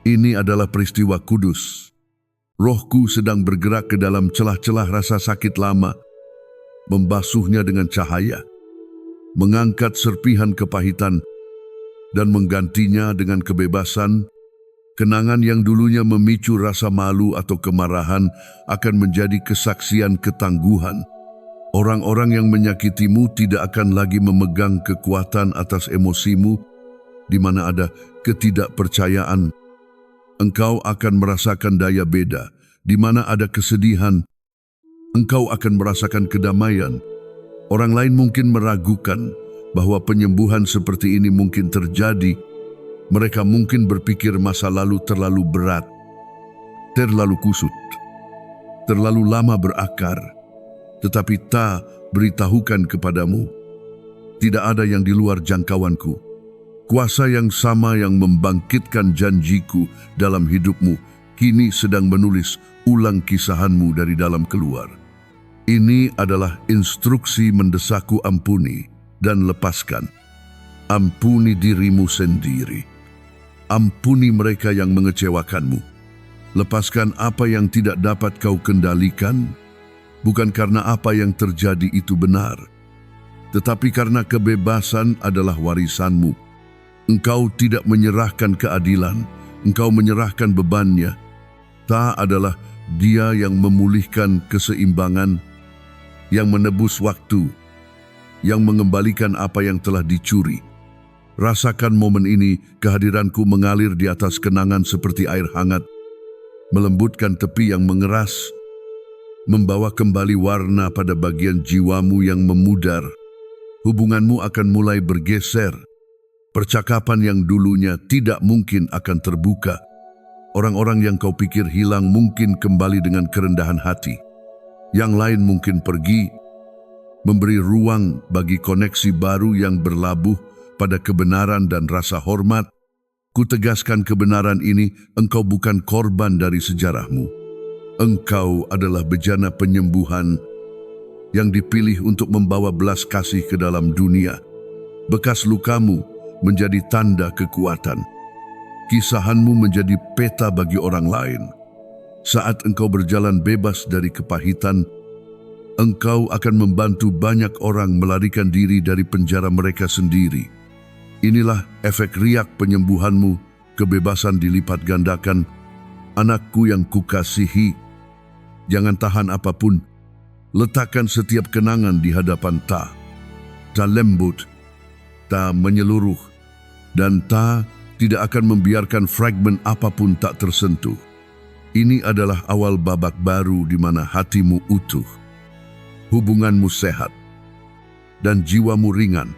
Ini adalah peristiwa kudus. Rohku sedang bergerak ke dalam celah-celah rasa sakit lama, membasuhnya dengan cahaya, mengangkat serpihan kepahitan, dan menggantinya dengan kebebasan. Kenangan yang dulunya memicu rasa malu atau kemarahan akan menjadi kesaksian ketangguhan. Orang-orang yang menyakitimu tidak akan lagi memegang kekuatan atas emosimu, di mana ada ketidakpercayaan. Engkau akan merasakan daya beda, di mana ada kesedihan. Engkau akan merasakan kedamaian. Orang lain mungkin meragukan bahwa penyembuhan seperti ini mungkin terjadi. Mereka mungkin berpikir masa lalu terlalu berat, terlalu kusut, terlalu lama berakar. Tetapi ta beritahukan kepadamu, tidak ada yang di luar jangkauanku. Kuasa yang sama yang membangkitkan janjiku dalam hidupmu kini sedang menulis ulang kisahanmu dari dalam keluar. Ini adalah instruksi mendesakku, ampuni dan lepaskan. Ampuni dirimu sendiri. Ampuni mereka yang mengecewakanmu. Lepaskan apa yang tidak dapat kau kendalikan, bukan karena apa yang terjadi itu benar, tetapi karena kebebasan adalah warisanmu. Engkau tidak menyerahkan keadilan, engkau menyerahkan bebannya. Ta adalah Dia yang memulihkan keseimbangan, yang menebus waktu, yang mengembalikan apa yang telah dicuri. Rasakan momen ini, kehadiranku mengalir di atas kenangan seperti air hangat, melembutkan tepi yang mengeras, membawa kembali warna pada bagian jiwamu yang memudar. Hubunganmu akan mulai bergeser. Percakapan yang dulunya tidak mungkin akan terbuka. Orang-orang yang kau pikir hilang mungkin kembali dengan kerendahan hati. Yang lain mungkin pergi, memberi ruang bagi koneksi baru yang berlabuh pada kebenaran dan rasa hormat. Kutegaskan kebenaran ini, engkau bukan korban dari sejarahmu. Engkau adalah bejana penyembuhan yang dipilih untuk membawa belas kasih ke dalam dunia. Bekas lukamu menjadi tanda kekuatan. Kisahanmu menjadi peta bagi orang lain. Saat engkau berjalan bebas dari kepahitan, engkau akan membantu banyak orang melarikan diri dari penjara mereka sendiri. Inilah efek riak penyembuhanmu, kebebasan dilipat gandakan. Anakku yang kukasihi, jangan tahan apapun. Letakkan setiap kenangan di hadapan Ta. Ta lembut, Ta menyeluruh, dan Ta tidak akan membiarkan fragmen apapun tak tersentuh. Ini adalah awal babak baru di mana hatimu utuh, hubunganmu sehat, dan jiwamu ringan.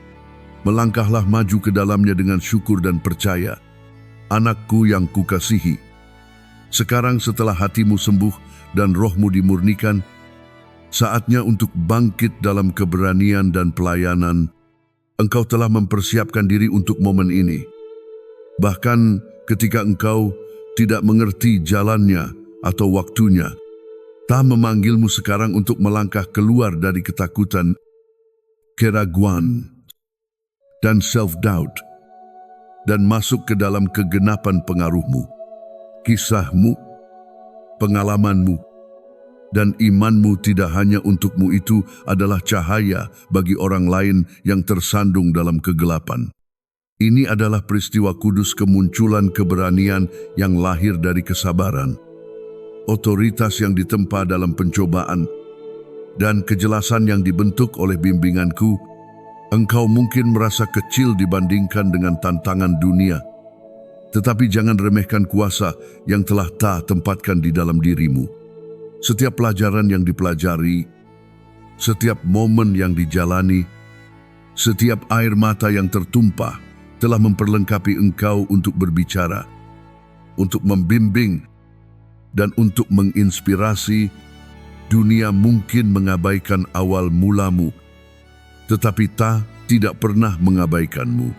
Melangkahlah maju ke dalamnya dengan syukur dan percaya. Anakku yang kukasihi, sekarang setelah hatimu sembuh dan rohmu dimurnikan, saatnya untuk bangkit dalam keberanian dan pelayanan. Engkau telah mempersiapkan diri untuk momen ini. Bahkan ketika engkau tidak mengerti jalannya atau waktunya, Ta memanggilmu sekarang untuk melangkah keluar dari ketakutan, keraguan, dan self-doubt, dan masuk ke dalam kegenapan pengaruhmu. Kisahmu, pengalamanmu, dan imanmu tidak hanya untukmu, itu adalah cahaya bagi orang lain yang tersandung dalam kegelapan. Ini adalah peristiwa kudus kemunculan keberanian yang lahir dari kesabaran, otoritas yang ditempa dalam pencobaan, dan kejelasan yang dibentuk oleh bimbinganku. Engkau mungkin merasa kecil dibandingkan dengan tantangan dunia, tetapi jangan remehkan kuasa yang telah Ta tempatkan di dalam dirimu. Setiap pelajaran yang dipelajari, setiap momen yang dijalani, setiap air mata yang tertumpah telah memperlengkapi engkau untuk berbicara, untuk membimbing, dan untuk menginspirasi. Dunia mungkin mengabaikan awal mulamu, tetapi Ta tidak pernah mengabaikanmu.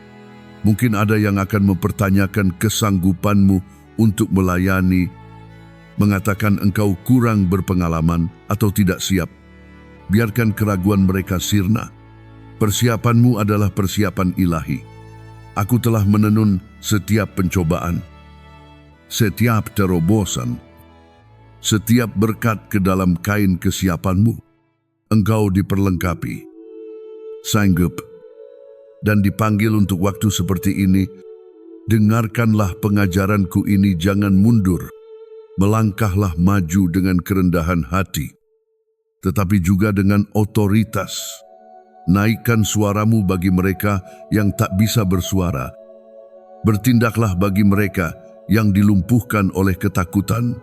Mungkin ada yang akan mempertanyakan kesanggupanmu untuk melayani, mengatakan engkau kurang berpengalaman atau tidak siap. Biarkan keraguan mereka sirna. Persiapanmu adalah persiapan ilahi. Aku telah menenun setiap pencobaan, setiap terobosan, setiap berkat ke dalam kain kesiapanmu. Engkau diperlengkapi, sanggup, dan dipanggil untuk waktu seperti ini. Dengarkanlah pengajaranku ini, jangan mundur. Melangkahlah maju dengan kerendahan hati, tetapi juga dengan otoritas. Naikkan suaramu bagi mereka yang tak bisa bersuara. Bertindaklah bagi mereka yang dilumpuhkan oleh ketakutan.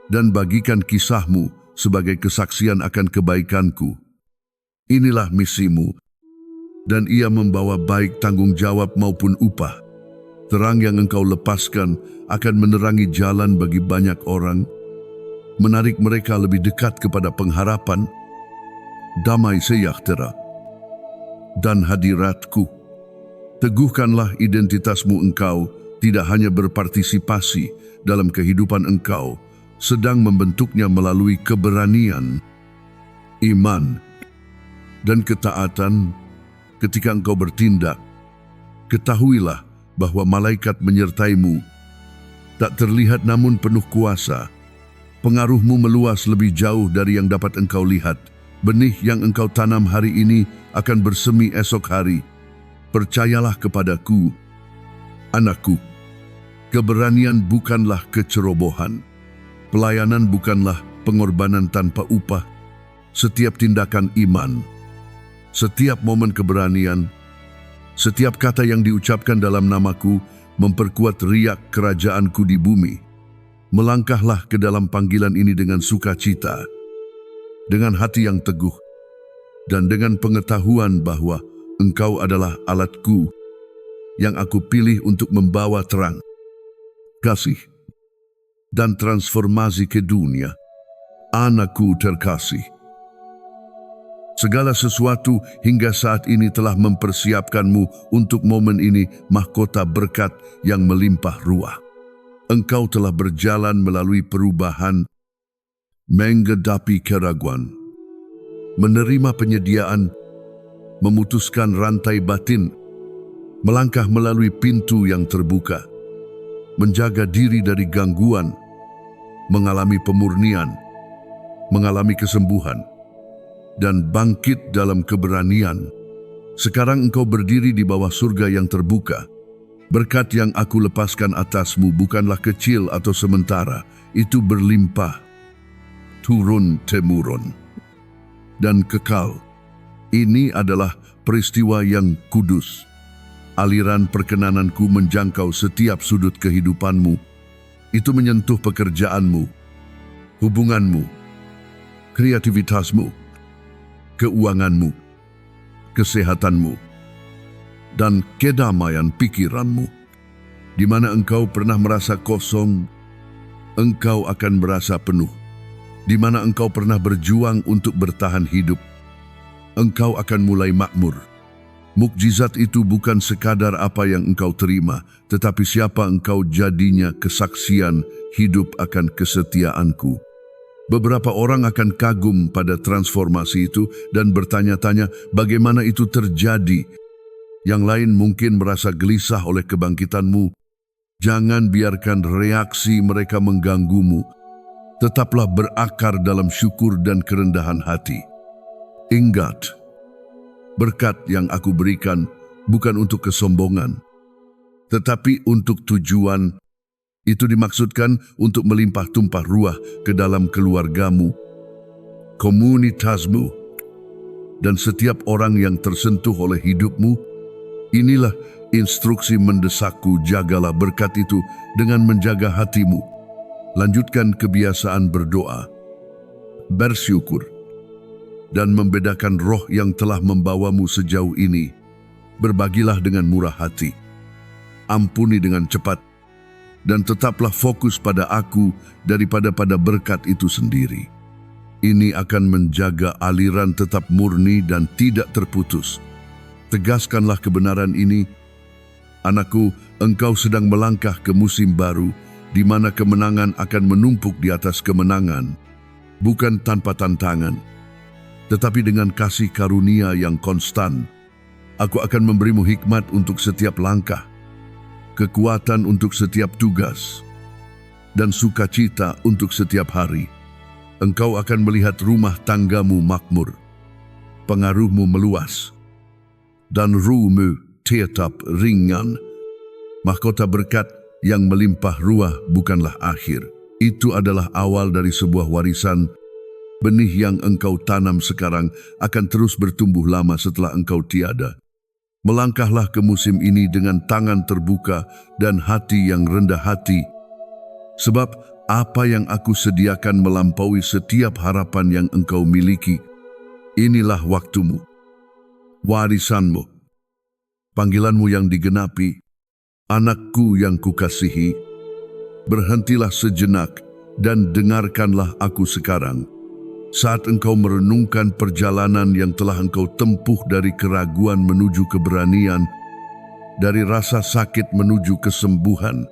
Dan bagikan kisahmu sebagai kesaksian akan kebaikanku. Inilah misimu, dan ia membawa baik tanggung jawab maupun upah. Terang yang engkau lepaskan akan menerangi jalan bagi banyak orang, menarik mereka lebih dekat kepada pengharapan, damai sejahtera, dan hadiratku. Teguhkanlah identitasmu engkau tidak hanya berpartisipasi dalam kehidupan engkau, sedang membentuknya melalui keberanian, iman, dan ketaatan ketika engkau bertindak. Ketahuilah bahwa malaikat menyertaimu, tak terlihat namun penuh kuasa. Pengaruhmu meluas lebih jauh dari yang dapat engkau lihat. Benih yang engkau tanam hari ini akan bersemi esok hari. Percayalah kepadaku, anakku. Keberanian bukanlah kecerobohan. Pelayanan bukanlah pengorbanan tanpa upah. Setiap tindakan iman, setiap momen keberanian, setiap kata yang diucapkan dalam namaku memperkuat riak kerajaanku di bumi. Melangkahlah ke dalam panggilan ini dengan sukacita, dengan hati yang teguh, dan dengan pengetahuan bahwa engkau adalah alatku yang aku pilih untuk membawa terang, kasih, dan transformasi ke dunia. Anakku terkasih, segala sesuatu hingga saat ini telah mempersiapkanmu untuk momen ini, mahkota berkat yang melimpah ruah. Engkau telah berjalan melalui perubahan, menghadapi keraguan, menerima penyediaan, memutuskan rantai batin, melangkah melalui pintu yang terbuka, menjaga diri dari gangguan, mengalami pemurnian, mengalami kesembuhan, dan bangkit dalam keberanian. Sekarang engkau berdiri di bawah surga yang terbuka. Berkat yang aku lepaskan atasmu bukanlah kecil atau sementara, itu berlimpah, turun-temurun, dan kekal. Ini adalah peristiwa yang kudus. Aliran perkenananku menjangkau setiap sudut kehidupanmu. Itu menyentuh pekerjaanmu, hubunganmu, kreativitasmu, keuanganmu, kesehatanmu, dan kedamaian pikiranmu. Di mana engkau pernah merasa kosong, engkau akan merasa penuh. Di mana engkau pernah berjuang untuk bertahan hidup, engkau akan mulai makmur. Mukjizat itu bukan sekadar apa yang engkau terima, tetapi siapa engkau jadinya kesaksian hidup akan kesetiaanku. Beberapa orang akan kagum pada transformasi itu dan bertanya-tanya bagaimana itu terjadi. Yang lain mungkin merasa gelisah oleh kebangkitanmu. Jangan biarkan reaksi mereka mengganggumu. Tetaplah berakar dalam syukur dan kerendahan hati. Ingat, berkat yang aku berikan bukan untuk kesombongan, tetapi untuk tujuan. Itu dimaksudkan untuk melimpah tumpah ruah ke dalam keluargamu, komunitasmu, dan setiap orang yang tersentuh oleh hidupmu. Inilah instruksi mendesakku, jagalah berkat itu dengan menjaga hatimu. Lanjutkan kebiasaan berdoa, bersyukur, dan membedakan roh yang telah membawamu sejauh ini. Berbagilah dengan murah hati, ampuni dengan cepat, dan tetaplah fokus pada aku daripada pada berkat itu sendiri. Ini akan menjaga aliran tetap murni dan tidak terputus. Tegaskanlah kebenaran ini, anakku. Engkau sedang melangkah ke musim baru, di mana kemenangan akan menumpuk di atas kemenangan, bukan tanpa tantangan, tetapi dengan kasih karunia yang konstan. Aku akan memberimu hikmat untuk setiap langkah, kekuatan untuk setiap tugas, dan sukacita untuk setiap hari. Engkau akan melihat rumah tanggamu makmur, pengaruhmu meluas, dan ruhmu tetap ringan. Mahkota berkat yang melimpah ruah bukanlah akhir. Itu adalah awal dari sebuah warisan. Benih yang engkau tanam sekarang akan terus bertumbuh lama setelah engkau tiada. Melangkahlah ke musim ini dengan tangan terbuka dan hati yang rendah hati. Sebab apa yang aku sediakan melampaui setiap harapan yang engkau miliki. Inilah waktumu, warisanmu, panggilanmu yang digenapi. Anakku yang kukasihi, berhentilah sejenak dan dengarkanlah aku sekarang. Saat engkau merenungkan perjalanan yang telah engkau tempuh dari keraguan menuju keberanian, dari rasa sakit menuju kesembuhan,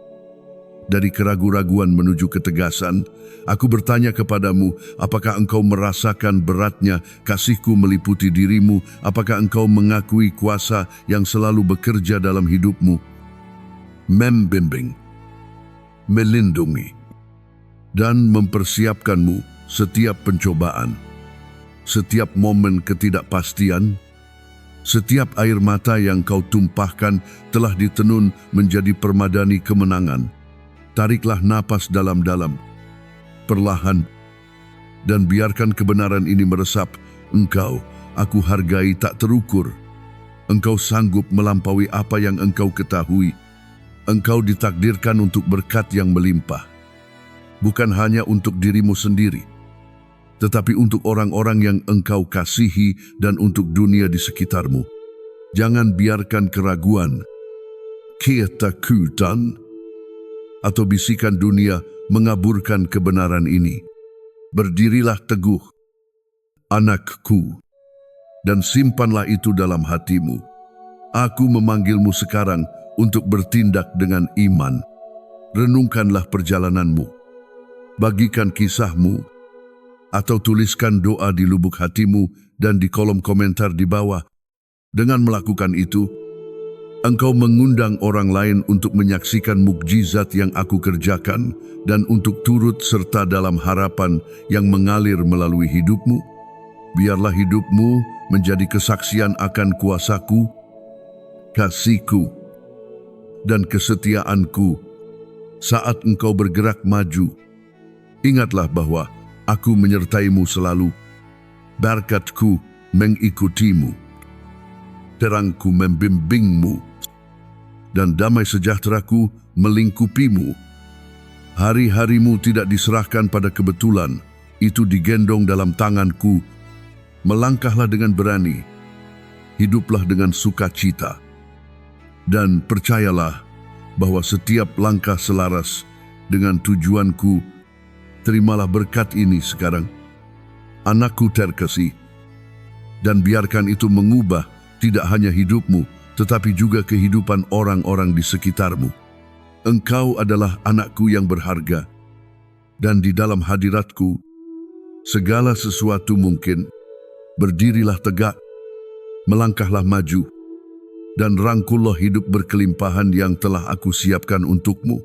dari keraguan-raguan menuju ketegasan. Aku bertanya kepadamu, apakah engkau merasakan beratnya kasihku meliputi dirimu? Apakah engkau mengakui kuasa yang selalu bekerja dalam hidupmu, membimbing, melindungi, dan mempersiapkanmu setiap pencobaan, setiap momen ketidakpastian? Setiap air mata yang kau tumpahkan telah ditenun menjadi permadani kemenangan. Tariklah napas dalam-dalam, perlahan, dan biarkan kebenaran ini meresap. Engkau, aku hargai tak terukur. Engkau sanggup melampaui apa yang engkau ketahui. Engkau ditakdirkan untuk berkat yang melimpah. Bukan hanya untuk dirimu sendiri, tetapi untuk orang-orang yang engkau kasihi dan untuk dunia di sekitarmu. Jangan biarkan keraguan, ketakutan, atau bisikan dunia mengaburkan kebenaran ini. Berdirilah teguh, anakku, dan simpanlah itu dalam hatimu. Aku memanggilmu sekarang untuk bertindak dengan iman. Renungkanlah perjalananmu, bagikan kisahmu, atau tuliskan doa di lubuk hatimu dan di kolom komentar di bawah. Dengan melakukan itu, engkau mengundang orang lain untuk menyaksikan mukjizat yang aku kerjakan dan untuk turut serta dalam harapan yang mengalir melalui hidupmu. Biarlah hidupmu menjadi kesaksian akan kuasaku, kasihku, dan kesetiaanku saat engkau bergerak maju. Ingatlah bahwa aku menyertaimu selalu, berkatku mengikutimu, terangku membimbingmu, dan damai sejahteraku melingkupimu. Hari-harimu tidak diserahkan pada kebetulan, itu digendong dalam tanganku. Melangkahlah dengan berani, hiduplah dengan sukacita, dan percayalah bahwa setiap langkah selaras dengan tujuanku. Terimalah berkat ini sekarang, anakku terkasih, dan biarkan itu mengubah tidak hanya hidupmu, tetapi juga kehidupan orang-orang di sekitarmu. Engkau adalah anakku yang berharga, dan di dalam hadiratku, segala sesuatu mungkin. Berdirilah tegak, melangkahlah maju, dan rangkullah hidup berkelimpahan yang telah aku siapkan untukmu.